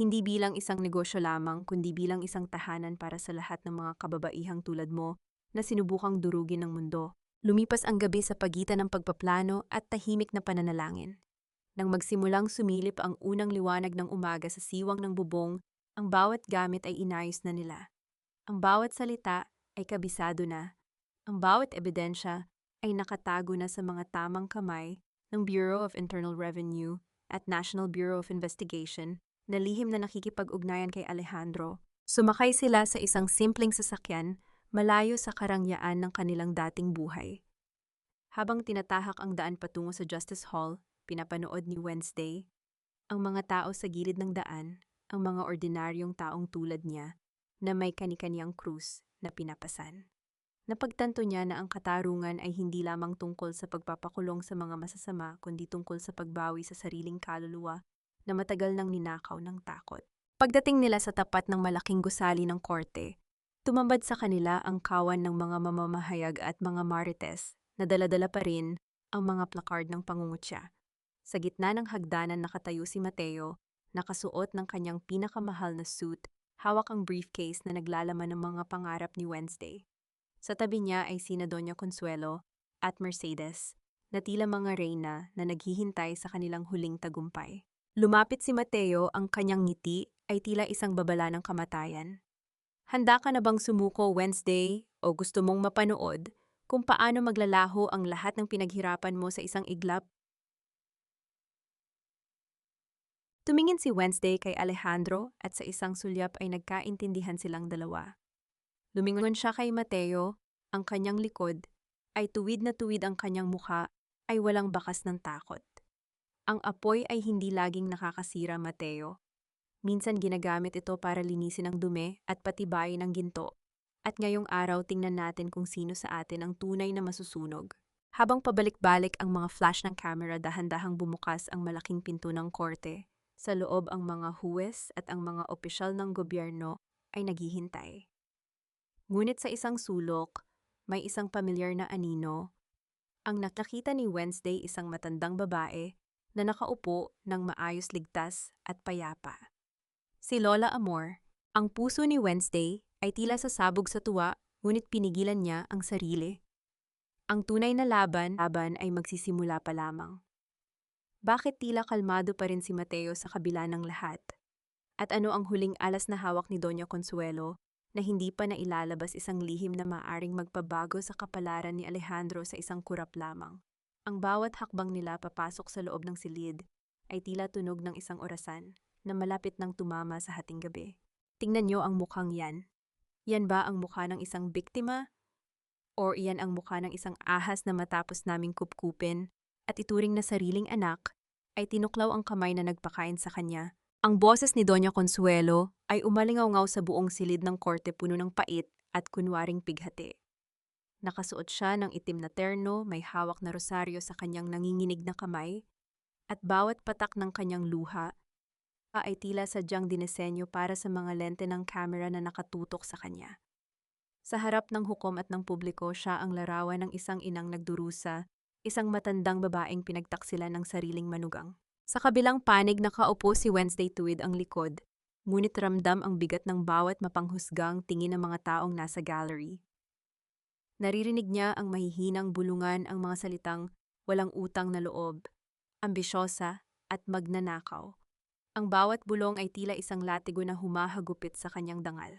Hindi bilang isang negosyo lamang, kundi bilang isang tahanan para sa lahat ng mga kababaihang tulad mo na sinubukang durugin ng mundo. Lumipas ang gabi sa pagitan ng pagpaplano at tahimik na pananalangin. Nang magsimulang sumilip ang unang liwanag ng umaga sa siwang ng bubong, ang bawat gamit ay inayos na nila. Ang bawat salita ay kabisado na. Ang bawat ebidensya ay nakatago na sa mga tamang kamay ng Bureau of Internal Revenue at National Bureau of Investigation na lihim na nakikipag-ugnayan kay Alejandro. Sumakay sila sa isang simpleng sasakyan malayo sa karangyaan ng kanilang dating buhay. Habang tinatahak ang daan patungo sa Justice Hall, pinapanood ni Wednesday ang mga tao sa gilid ng daan, ang mga ordinaryong taong tulad niya na may kani-kaniyang krus na pinapasan. Napagtanto niya na ang katarungan ay hindi lamang tungkol sa pagpapakulong sa mga masasama, kundi tungkol sa pagbawi sa sariling kaluluwa na matagal nang ninakaw ng takot. Pagdating nila sa tapat ng malaking gusali ng korte, tumambad sa kanila ang kawan ng mga mamamahayag at mga marites na dala-dala pa rin ang mga placard ng pangungutya. Sa gitna ng hagdanan nakatayo si Mateo, nakasuot ng kanyang pinakamahal na suit, hawak ang briefcase na naglalaman ng mga pangarap ni Wednesday. Sa tabi niya ay sina Doña Consuelo at Mercedes, na tila mga reyna na naghihintay sa kanilang huling tagumpay. Lumapit si Mateo, ang kanyang ngiti ay tila isang babala ng kamatayan. Handa ka na bang sumuko Wednesday o gusto mong mapanood kung paano maglalaho ang lahat ng pinaghirapan mo sa isang iglap? Tumingin si Wednesday kay Alejandro at sa isang sulyap ay nagkaintindihan silang dalawa. Lumingon siya kay Mateo, ang kanyang likod, ay tuwid na tuwid ang kanyang mukha, ay walang bakas ng takot. Ang apoy ay hindi laging nakakasira, Mateo. Minsan ginagamit ito para linisin ang dumi at patibayin ang ginto. At ngayong araw tingnan natin kung sino sa atin ang tunay na masusunog. Habang pabalik-balik ang mga flash ng camera, dahan-dahang bumukas ang malaking pinto ng korte. Sa loob ang mga huwes at ang mga opisyal ng gobyerno ay naghihintay. Ngunit sa isang sulok, may isang pamilyar na anino. Ang nakakita ni Wednesday isang matandang babae na nakaupo ng maayos, ligtas at payapa. Si Lola Amor. Ang puso ni Wednesday ay tila sasabog sa tuwa, ngunit pinigilan niya ang sarili. Ang tunay na laban ay magsisimula pa lamang. Bakit tila kalmado pa rin si Mateo sa kabila ng lahat? At ano ang huling alas na hawak ni Doña Consuelo na hindi pa nailalabas, isang lihim na maaring magpabago sa kapalaran ni Alejandro sa isang kurap lamang? Ang bawat hakbang nila papasok sa loob ng silid ay tila tunog ng isang orasan na malapit nang tumama sa hating gabi. Tingnan niyo ang mukhang yan. Yan ba ang mukha ng isang biktima? Or iyan ang mukha ng isang ahas na matapos naming kupkupin at ituring na sariling anak, ay tinuklaw ang kamay na nagpakain sa kanya? Ang boses ni Doña Consuelo ay umalingaw-ngaw sa buong silid ng korte, puno ng pait at kunwaring pighati. Nakasuot siya ng itim na terno, may hawak na rosaryo sa kanyang nanginginig na kamay, at bawat patak ng kanyang luha ay tila sadyang dinesenyo para sa mga lente ng kamera na nakatutok sa kanya. Sa harap ng hukom at ng publiko, siya ang larawan ng isang inang nagdurusa, isang matandang babaeng pinagtaksilan ng sariling manugang. Sa kabilang panig nakaupo si Wednesday, tuwid ang likod, ngunit ramdam ang bigat ng bawat mapanghusgang tingin ng mga taong nasa gallery. Naririnig niya ang mahihinang bulungan, ang mga salitang walang utang na loob, ambisyosa at magnanakaw. Ang bawat bulong ay tila isang latigo na humahagupit sa kanyang dangal.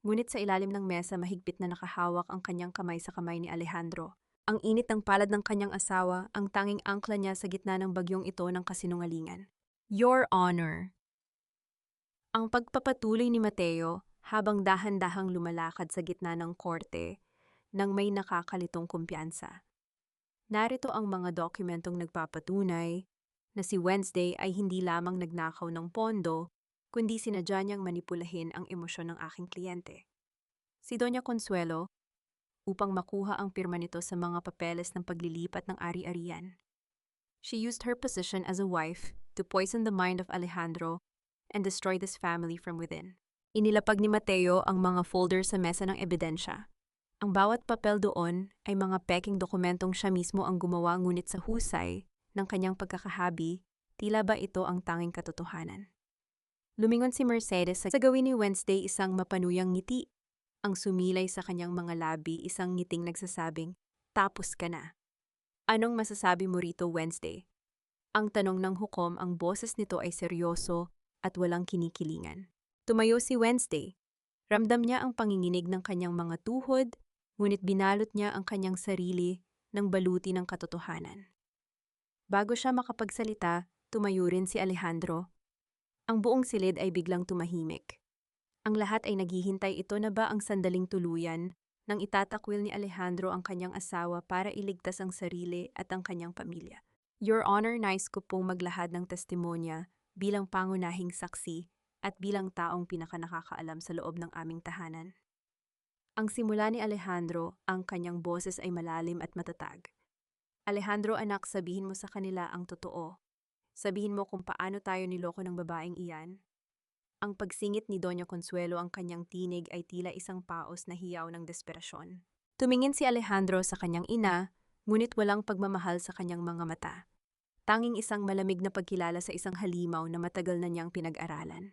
Ngunit sa ilalim ng mesa, mahigpit na nakahawak ang kanyang kamay sa kamay ni Alejandro. Ang init ng palad ng kanyang asawa, ang tanging angkla niya sa gitna ng bagyong ito ng kasinungalingan. Your Honor. Ang pagpapatuloy ni Mateo habang dahan-dahang lumalakad sa gitna ng korte nang may nakakalitong kumpiyansa. Narito ang mga dokumentong nagpapatunay na si Wednesday ay hindi lamang nagnakaw ng pondo, kundi sinadya niyang manipulahin ang emosyon ng aking kliyente, si Doña Consuelo, upang makuha ang pirma nito sa mga papeles ng paglilipat ng ari-arian. She used her position as a wife to poison the mind of Alejandro and destroy this family from within. Inilapag ni Mateo ang mga folder sa mesa ng ebidensya. Ang bawat papel doon ay mga peking dokumentong siya mismo ang gumawa, ngunit sa husay ng kanyang pagkakahabi, tila ba ito ang tanging katotohanan. Lumingon si Mercedes sa gawin ni Wednesday, isang mapanuyang ngiti. Ang sumilay sa kanyang mga labi, isang ngiting nagsasabing, tapos ka na. Anong masasabi mo rito, Wednesday? Ang tanong ng hukom, ang boses nito ay seryoso at walang kinikilingan. Tumayo si Wednesday. Ramdam niya ang panginginig ng kanyang mga tuhod, ngunit binalot niya ang kanyang sarili ng baluti ng katotohanan. Bago siya makapagsalita, tumayo rin si Alejandro. Ang buong silid ay biglang tumahimik. Ang lahat ay naghihintay, ito na ba ang sandaling tuluyan nang itatakwil ni Alejandro ang kanyang asawa para iligtas ang sarili at ang kanyang pamilya? Your Honor, nais ko pong maglahad ng testimonya bilang pangunahing saksi at bilang taong pinakanakakaalam sa loob ng aming tahanan. Ang simula ni Alejandro, ang kanyang boses ay malalim at matatag. Alejandro, anak, sabihin mo sa kanila ang totoo. Sabihin mo kung paano tayo niloko ng babaeng iyan. Ang pagsingit ni Doña Consuelo, ang kanyang tinig ay tila isang paos na hiyaw ng desperasyon. Tumingin si Alejandro sa kanyang ina, ngunit walang pagmamahal sa kanyang mga mata. Tanging isang malamig na pagkilala sa isang halimaw na matagal na niyang pinag-aralan.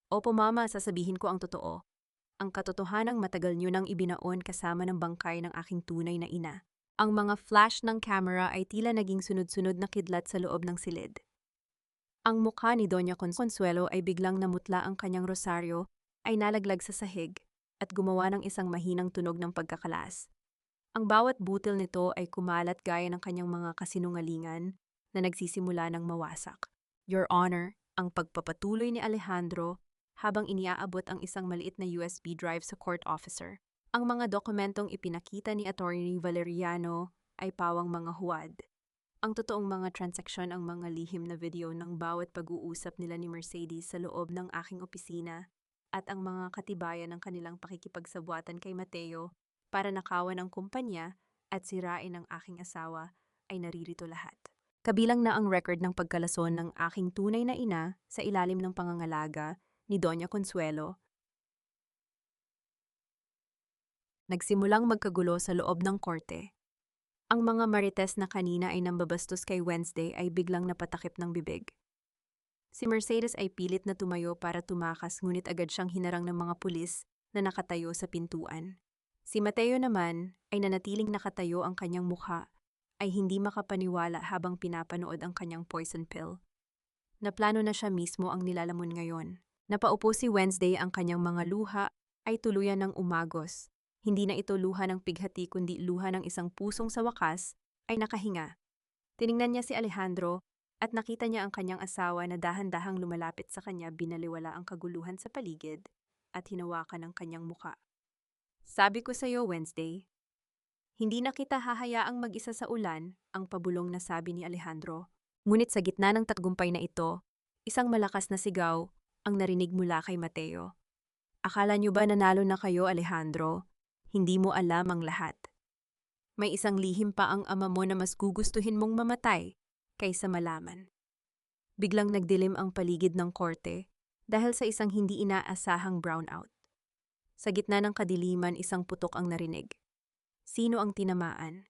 Opo mama, sasabihin ko ang totoo. Ang katotohanang matagal niyo nang ibinaon kasama ng bangkay ng aking tunay na ina. Ang mga flash ng camera ay tila naging sunod-sunod na kidlat sa loob ng silid. Ang mukha ni Doña Consuelo ay biglang namutla, ang kanyang rosaryo ay nalaglag sa sahig at gumawa ng isang mahinang tunog ng pagkakalas. Ang bawat butil nito ay kumalat gaya ng kanyang mga kasinungalingan na nagsisimula ng mawasak. Your Honor, ang pagpapatuloy ni Alejandro habang iniaabot ang isang maliit na USB drive sa court officer. Ang mga dokumentong ipinakita ni Attorney Valeriano ay pawang mga huwad. Ang totoong mga transaksyon, ang mga lihim na video ng bawat pag-uusap nila ni Mercedes sa loob ng aking opisina at ang mga katibayan ng kanilang pakikipagsabuatan kay Mateo para nakawan ang kumpanya at sirain ang aking asawa ay naririto lahat. Kabilang na ang record ng pagkalason ng aking tunay na ina sa ilalim ng pangangalaga ni Doña Consuelo. Nagsimulang magkagulo sa loob ng korte. Ang mga marites na kanina ay nambabastos kay Wednesday ay biglang napatakip ng bibig. Si Mercedes ay pilit na tumayo para tumakas, ngunit agad siyang hinarang ng mga pulis na nakatayo sa pintuan. Si Mateo naman ay nanatiling nakatayo, ang kanyang mukha ay hindi makapaniwala habang pinapanood ang kanyang poison pill. Naplano na siya mismo ang nilalamon ngayon. Napaupo si Wednesday, ang kanyang mga luha ay tuluyan ng umagos. Hindi na ito luha ng pighati kundi luha ng isang pusong sa wakas ay nakahinga. Tiningnan niya si Alejandro at nakita niya ang kanyang asawa na dahan-dahang lumalapit sa kanya, binaliwala ang kaguluhan sa paligid at hinawakan ang kanyang muka. Sabi ko sa iyo, Wednesday, hindi na kita hahayaang mag-isa sa ulan, ang pabulong na sabi ni Alejandro. Ngunit sa gitna ng tagumpay na ito, isang malakas na sigaw ang narinig mula kay Mateo. Akala niyo ba nanalo na kayo, Alejandro? Hindi mo alam ang lahat. May isang lihim pa ang ama mo na mas gugustuhin mong mamatay kaysa malaman. Biglang nagdilim ang paligid ng korte dahil sa isang hindi inaasahang brownout. Sa gitna ng kadiliman, isang putok ang narinig. Sino ang tinamaan?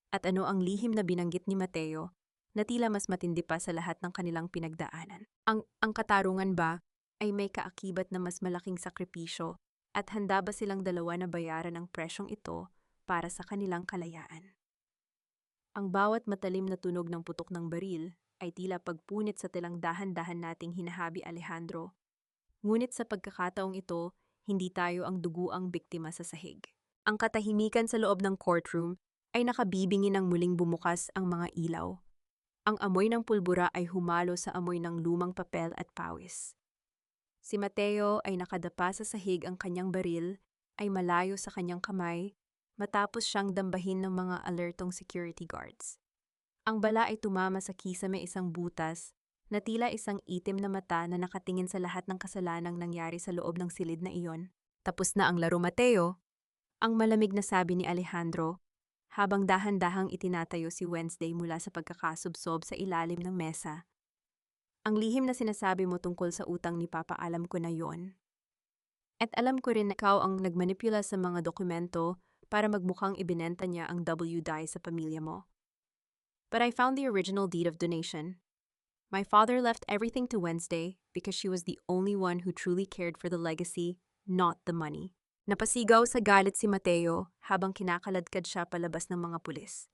At ano ang lihim na binanggit ni Mateo na tila mas matindi pa sa lahat ng kanilang pinagdaanan? Ang katarungan ba ay may kaakibat na mas malaking sakripisyo, at handa ba silang dalawa na bayaran ang presyong ito para sa kanilang kalayaan? Ang bawat matalim na tunog ng putok ng baril ay tila pagpunit sa tilang dahan-dahan nating hinahabi, Alejandro. Ngunit sa pagkakataong ito, hindi tayo ang duguang biktima sa sahig. Ang katahimikan sa loob ng courtroom ay nakabibingi ng muling bumukas ang mga ilaw. Ang amoy ng pulbura ay humalo sa amoy ng lumang papel at pawis. Si Mateo ay nakadapa sa sahig, ang kanyang baril ay malayo sa kanyang kamay matapos siyang dambahin ng mga alertong security guards. Ang bala ay tumama sa kisame, isang butas na tila isang itim na mata na nakatingin sa lahat ng kasalanang nangyari sa loob ng silid na iyon. Tapos na ang laro, Mateo, ang malamig na sabi ni Alejandro habang dahan-dahang itinatayo si Wednesday mula sa pagkakasubsob sa ilalim ng mesa. Ang lihim na sinasabi mo tungkol sa utang ni Papa, alam ko na yon. At alam ko rin na ikaw ang nagmanipula sa mga dokumento para magmukhang ibinenta niya ang WDI sa pamilya mo. But I found the original deed of donation. My father left everything to Wednesday because she was the only one who truly cared for the legacy, not the money. Napasigaw sa galit si Mateo habang kinakaladkad siya palabas ng mga pulis.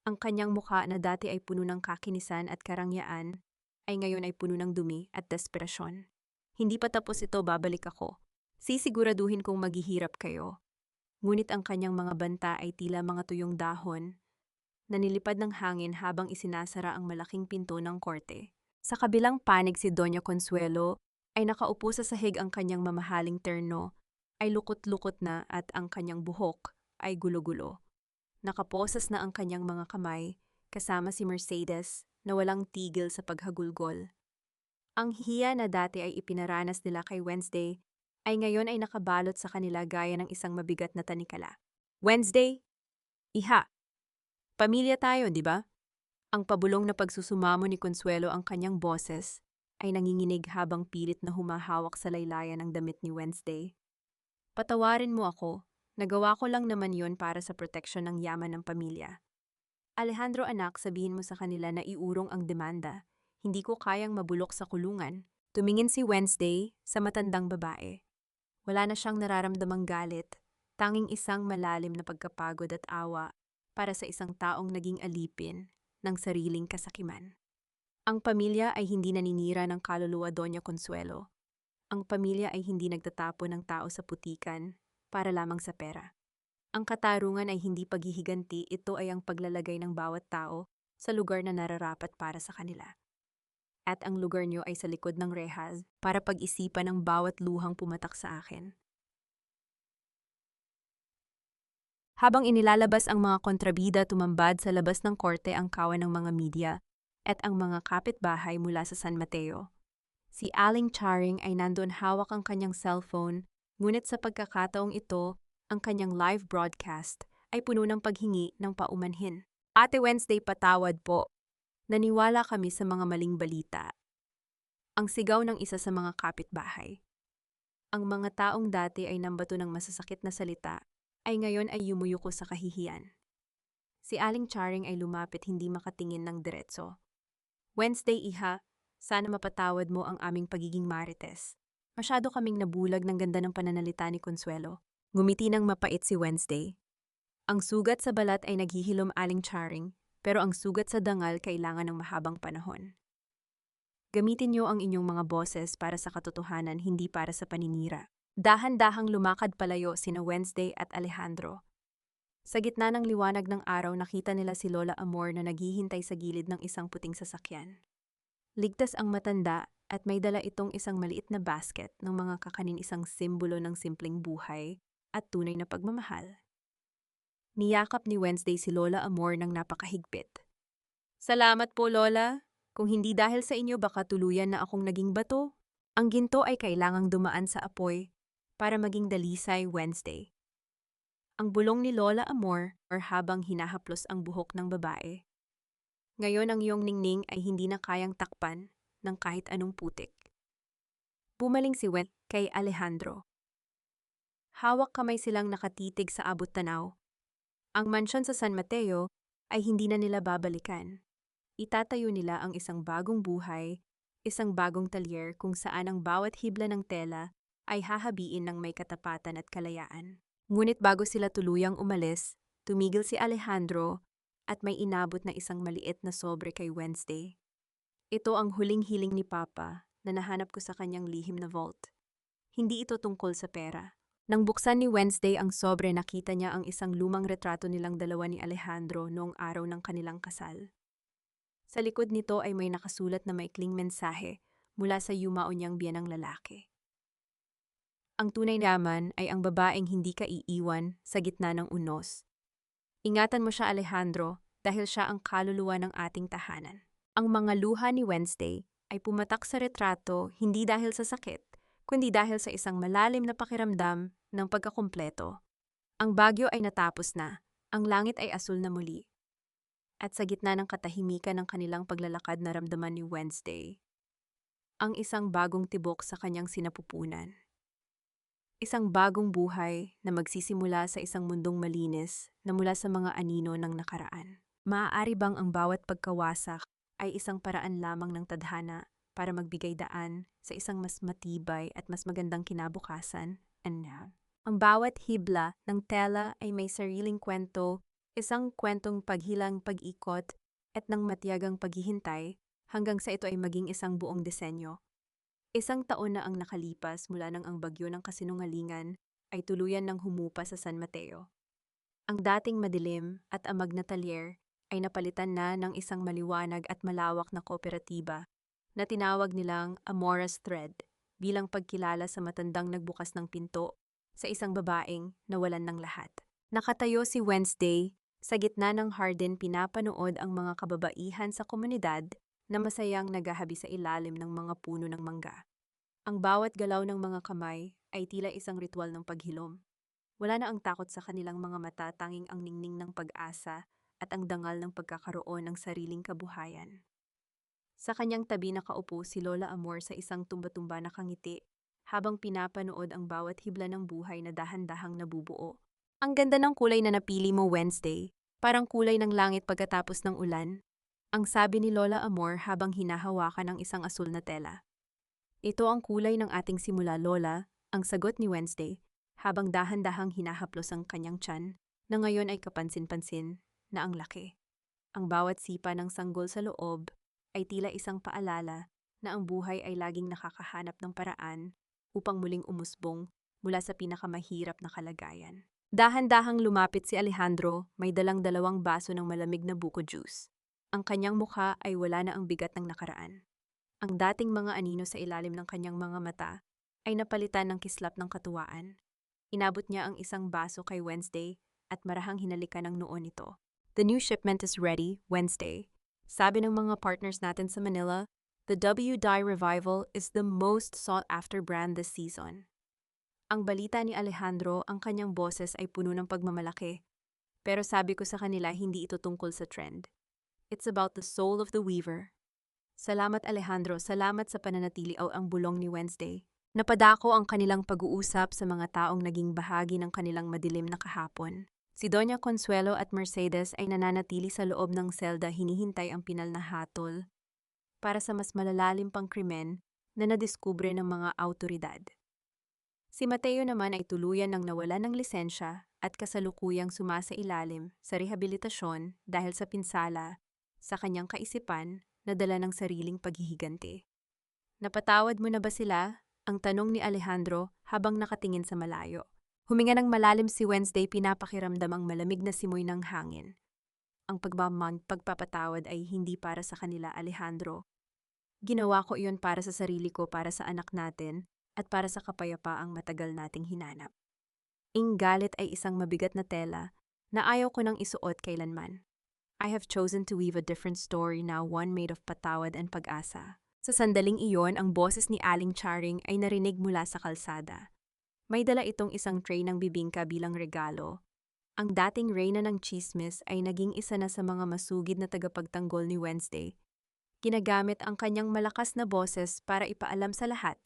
Ang kanyang mukha na dati ay puno ng kakinisan at karangyaan ay ngayon ay puno ng dumi at desperasyon. Hindi pa tapos ito, babalik ako. Sisiguraduhin kong maghihirap kayo. Ngunit ang kanyang mga banta ay tila mga tuyong dahon na nilipad ng hangin habang isinasara ang malaking pinto ng korte. Sa kabilang panig, si Doña Consuelo ay nakaupo sa sahig, ang kanyang mamahaling terno ay lukot-lukot na at ang kanyang buhok ay gulo-gulo. Nakaposas na ang kanyang mga kamay kasama si Mercedes na walang tigil sa paghagulgol. Ang hiya na dati ay ipinaranas nila kay Wednesday ay ngayon ay nakabalot sa kanila gaya ng isang mabigat na tanikala. Wednesday, iha, pamilya tayo, di ba? Ang pabulong na pagsusumamo ni Consuelo, ang kanyang boses ay nanginginig habang pilit na humahawak sa laylayan ng damit ni Wednesday. Patawarin mo ako, nagawa ko lang naman yon para sa proteksyon ng yaman ng pamilya. Alejandro anak, sabihin mo sa kanila na iurong ang demanda. Hindi ko kayang mabulok sa kulungan. Tumingin si Wednesday sa matandang babae. Wala na siyang nararamdamang galit, tanging isang malalim na pagkapagod at awa para sa isang taong naging alipin ng sariling kasakiman. Ang pamilya ay hindi naninira ng kaluluwa Doña Consuelo. Ang pamilya ay hindi nagtatapon ng tao sa putikan para lamang sa pera. Ang katarungan ay hindi paghihiganti, ito ay ang paglalagay ng bawat tao sa lugar na nararapat para sa kanila. At ang lugar niyo ay sa likod ng rehas para pag-isipan ng bawat luhang pumatak sa akin. Habang inilalabas ang mga kontrabida, tumambad sa labas ng korte ang kawan ng mga media at ang mga kapitbahay mula sa San Mateo. Si Aling Charing ay nandun hawak ang kanyang cellphone, ngunit sa pagkakataong ito, ang kanyang live broadcast ay puno ng paghingi ng paumanhin. Ate Wednesday, patawad po. Naniwala kami sa mga maling balita. Ang sigaw ng isa sa mga kapitbahay. Ang mga taong dati ay nambato ng masasakit na salita ay ngayon ay yumuyuko sa kahihiyan. Si Aling Charing ay lumapit, hindi makatingin ng diretso. Wednesday, iha, sana mapatawad mo ang aming pagiging marites. Masyado kaming nabulag ng ganda ng pananalita ni Consuelo. Ngumiti ng mapait si Wednesday. Ang sugat sa balat ay naghihilom, Aling Charing, pero ang sugat sa dangal kailangan ng mahabang panahon. Gamitin niyo ang inyong mga boses para sa katotohanan, hindi para sa paninira. Dahan-dahang lumakad palayo sina Wednesday at Alejandro. Sa gitna ng liwanag ng araw, nakita nila si Lola Amor na naghihintay sa gilid ng isang puting sasakyan. Ligtas ang matanda at may dala itong isang maliit na basket ng mga kakanin, isang simbolo ng simpleng buhay at tunay na pagmamahal. Niyakap ni Wednesday si Lola Amor ng napakahigpit. Salamat po, Lola. Kung hindi dahil sa inyo, baka tuluyan na akong naging bato. Ang ginto ay kailangang dumaan sa apoy para maging dalisay, Wednesday. Ang bulong ni Lola Amor habang hinahaplos ang buhok ng babae. Ngayon ang iyong ningning ay hindi na kayang takpan ng kahit anong putik. Bumaling si Wen kay Alejandro. Hawak kamay silang nakatitig sa abot tanaw. Ang mansyon sa San Mateo ay hindi na nila babalikan. Itatayo nila ang isang bagong buhay, isang bagong talyer kung saan ang bawat hibla ng tela ay hahabiin ng may katapatan at kalayaan. Ngunit bago sila tuluyang umalis, tumigil si Alejandro at may inabot na isang maliit na sobre kay Wednesday. Ito ang huling hiling ni Papa na nahanap ko sa kanyang lihim na vault. Hindi ito tungkol sa pera. Nang buksan ni Wednesday ang sobre, nakita niya ang isang lumang retrato nilang dalawa ni Alejandro noong araw ng kanilang kasal. Sa likod nito ay may nakasulat na maikling mensahe mula sa yumao niyang biyanang lalaki. Ang tunay naman ay ang babaeng hindi ka iiwan sa gitna ng unos. Ingatan mo siya, Alejandro, dahil siya ang kaluluwa ng ating tahanan. Ang mga luha ni Wednesday ay pumatak sa retrato hindi dahil sa sakit, kundi dahil sa isang malalim na pakiramdam ng pagkakumpleto. Ang bagyo ay natapos na, ang langit ay asul na muli. At sa gitna ng katahimikan ng kanilang paglalakad, naramdaman ni Wednesday ang isang bagong tibok sa kanyang sinapupunan. Isang bagong buhay na magsisimula sa isang mundong malinis na mula sa mga anino ng nakaraan. Maaari bang ang bawat pagkawasak ay isang paraan lamang ng tadhana para magbigay daan sa isang mas matibay at mas magandang kinabukasan? Ang bawat hibla ng tela ay may sariling kwento, isang kwentong paghilang, pag-ikot, at ng matiyagang paghihintay hanggang sa ito ay maging isang buong disenyo. Isang taon na ang nakalipas mula nang ang bagyo ng kasinungalingan ay tuluyan ng humupa sa San Mateo. Ang dating madilim at amag na talyer ay napalitan na ng isang maliwanag at malawak na kooperatiba na tinawag nilang Amora's Thread bilang pagkilala sa matandang nagbukas ng pinto sa isang babaeng nawalan ng lahat. Nakatayo si Wednesday sa gitna ng hardin, pinapanood ang mga kababaihan sa komunidad na masayang naghahabi sa ilalim ng mga puno ng mangga. Ang bawat galaw ng mga kamay ay tila isang ritual ng paghilom. Wala na ang takot sa kanilang mga mata, tanging ang ningning ng pag-asa at ang dangal ng pagkakaroon ng sariling kabuhayan. Sa kanyang tabi nakaupo si Lola Amor sa isang tumba-tumba na kangiti habang pinapanood ang bawat hibla ng buhay na dahan-dahang nabubuo. Ang ganda ng kulay na napili mo, Wednesday. Parang kulay ng langit pagkatapos ng ulan, ang sabi ni Lola Amor habang hinahawakan ang isang asul na tela. Ito ang kulay ng ating simula, Lola, ang sagot ni Wednesday, habang dahan-dahang hinahaplos ang kanyang tiyan, na ngayon ay kapansin-pansin na ang laki. Ang bawat sipa ng sanggol sa loob ay tila isang paalala na ang buhay ay laging nakakahanap ng paraan upang muling umusbong mula sa pinakamahirap na kalagayan. Dahan-dahang lumapit si Alejandro, may dalang dalawang baso ng malamig na buko juice. Ang kanyang mukha ay wala na ang bigat ng nakaraan. Ang dating mga anino sa ilalim ng kanyang mga mata ay napalitan ng kislap ng katuwaan. Inabot niya ang isang baso kay Wednesday at marahang hinalikan ng noo nito. The new shipment is ready, Wednesday. Sabi ng mga partners natin sa Manila, the W-Dye Revival is the most sought-after brand this season. Ang balita ni Alejandro, ang kanyang boses ay puno ng pagmamalaki. Pero sabi ko sa kanila, hindi ito tungkol sa trend. It's about the soul of the weaver. Salamat Alejandro, salamat sa pananatili o ang bulong ni Wednesday. Napadako ang kanilang pag-uusap sa mga taong naging bahagi ng kanilang madilim na kahapon. Si Doña Consuelo at Mercedes ay nananatili sa loob ng selda, hinihintay ang pinal na hatol para sa mas malalalim pang krimen na nadiskubre ng mga autoridad. Si Mateo naman ay tuluyan ng nawala ng lisensya at kasalukuyang sumasailalim sa rehabilitasyon dahil sa pinsala sa kanyang kaisipan na dala ng sariling paghihiganti. Napatawad mo na ba sila? Ang tanong ni Alejandro habang nakatingin sa malayo. Huminga ng malalim si Wednesday, pinapakiramdam ang malamig na simoy ng hangin. Ang pagpapatawad ay hindi para sa kanila, Alejandro. Ginawa ko iyon para sa sarili ko, para sa anak natin, at para sa kapayapaang matagal nating hinanap. Ang galit ay isang mabigat na tela na ayaw ko nang isuot kailanman. I have chosen to weave a different story now, one made of patawad and pag-asa. Sa sandaling iyon, ang boses ni Aling Charing ay narinig mula sa kalsada. May dala itong isang tray ng bibingka bilang regalo. Ang dating reyna ng chismis ay naging isa na sa mga masugid na tagapagtanggol ni Wednesday. Ginagamit ang kanyang malakas na boses para ipaalam sa lahat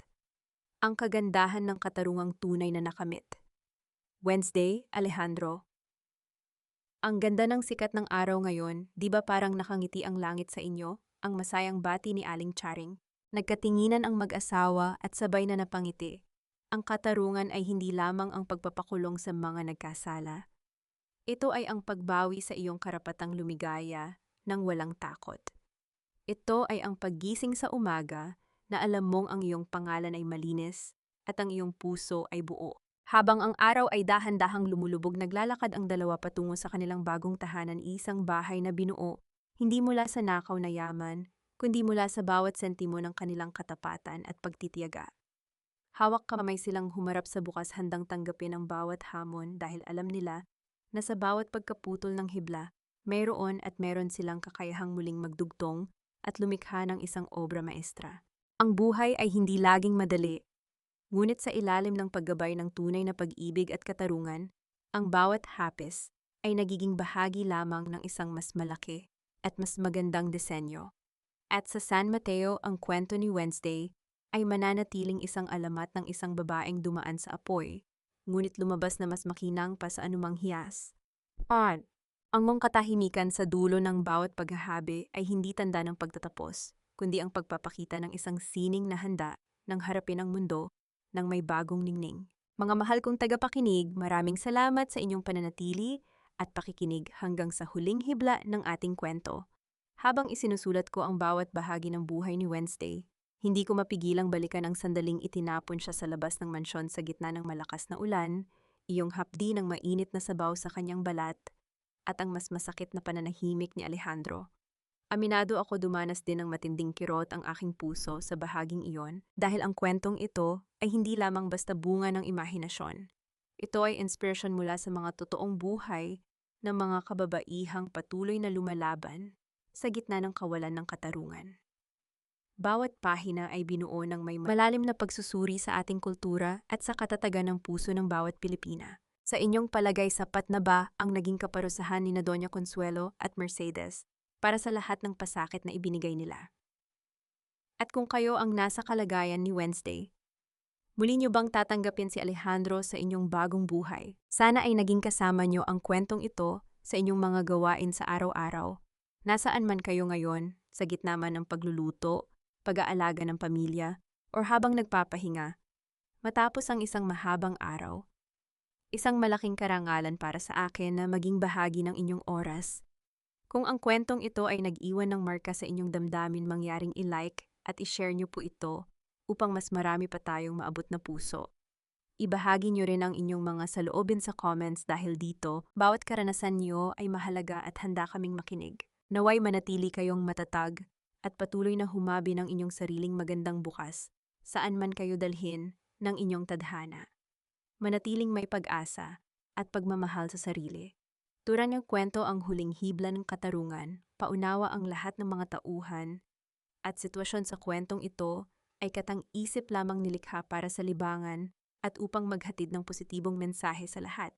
ang kagandahan ng katarungang tunay na nakamit. Wednesday, Alejandro. Ang ganda ng sikat ng araw ngayon, di ba parang nakangiti ang langit sa inyo? Ang masayang bati ni Aling Charing. Nagkatinginan ang mag-asawa at sabay na napangiti. Ang katarungan ay hindi lamang ang pagpapakulong sa mga nagkasala. Ito ay ang pagbawi sa iyong karapatang lumigaya nang walang takot. Ito ay ang paggising sa umaga na alam mong ang iyong pangalan ay malinis at ang iyong puso ay buo. Habang ang araw ay dahan-dahang lumulubog, naglalakad ang dalawa patungo sa kanilang bagong tahanan, isang bahay na binuo, hindi mula sa nakaw na yaman, kundi mula sa bawat sentimo ng kanilang katapatan at pagtitiyaga. Hawak kamay silang humarap sa bukas, handang tanggapin ang bawat hamon dahil alam nila na sa bawat pagkaputol ng hibla, mayroon at meron silang kakayahang muling magdugtong at lumikha ng isang obra maestra. Ang buhay ay hindi laging madali, ngunit sa ilalim ng paggabay ng tunay na pag-ibig at katarungan, ang bawat hapis ay nagiging bahagi lamang ng isang mas malaki at mas magandang disenyo. At sa San Mateo, ang kwento ni Wednesday ay mananatiling isang alamat ng isang babaeng dumaan sa apoy, ngunit lumabas na mas makinang pa sa anumang hiyas. Ang mong katahimikan sa dulo ng bawat paghahabi ay hindi tanda ng pagtatapos, kundi ang pagpapakita ng isang sining na handa ng harapin ang mundo ng may bagong ningning. Mga mahal kong tagapakinig, maraming salamat sa inyong pananatili at pakikinig hanggang sa huling hibla ng ating kwento. Habang isinusulat ko ang bawat bahagi ng buhay ni Wednesday, hindi ko mapigilang balikan ang sandaling itinapon siya sa labas ng mansyon sa gitna ng malakas na ulan, iyong hapdi ng mainit na sabaw sa kanyang balat, at ang mas masakit na pananahimik ni Alejandro. Aminado ako, dumanas din ng matinding kirot ang aking puso sa bahaging iyon dahil ang kwentong ito ay hindi lamang basta bunga ng imahinasyon. Ito ay inspirasyon mula sa mga totoong buhay ng mga kababaihang patuloy na lumalaban sa gitna ng kawalan ng katarungan. Bawat pahina ay binuo ng may malalim na pagsusuri sa ating kultura at sa katatagan ng puso ng bawat Pilipina. Sa inyong palagay, sapat na ba ang naging kaparusahan ni Doña Consuelo at Mercedes para sa lahat ng pasakit na ibinigay nila? At kung kayo ang nasa kalagayan ni Wednesday, muli niyo bang tatanggapin si Alejandro sa inyong bagong buhay? Sana ay naging kasama niyo ang kwentong ito sa inyong mga gawain sa araw-araw. Nasaan man kayo ngayon, sa gitna man ng pagluluto, pag-aalaga ng pamilya, or habang nagpapahinga, matapos ang isang mahabang araw. Isang malaking karangalan para sa akin na maging bahagi ng inyong oras. Kung ang kwentong ito ay nag-iwan ng marka sa inyong damdamin, mangyaring i-like at i-share niyo po ito upang mas marami pa tayong maabot na puso. Ibahagi niyo rin ang inyong mga saloobin sa comments dahil dito, bawat karanasan niyo ay mahalaga at handa kaming makinig. Naway manatili kayong matatag at patuloy na humabi ng inyong sariling magandang bukas, saan man kayo dalhin ng inyong tadhana. Manatiling may pag-asa at pagmamahal sa sarili. Turang ng kwento ang huling hibla ng katarungan, paunawa ang lahat ng mga tauhan at sitwasyon sa kwentong ito ay katang-isip lamang nilikha para sa libangan at upang maghatid ng positibong mensahe sa lahat.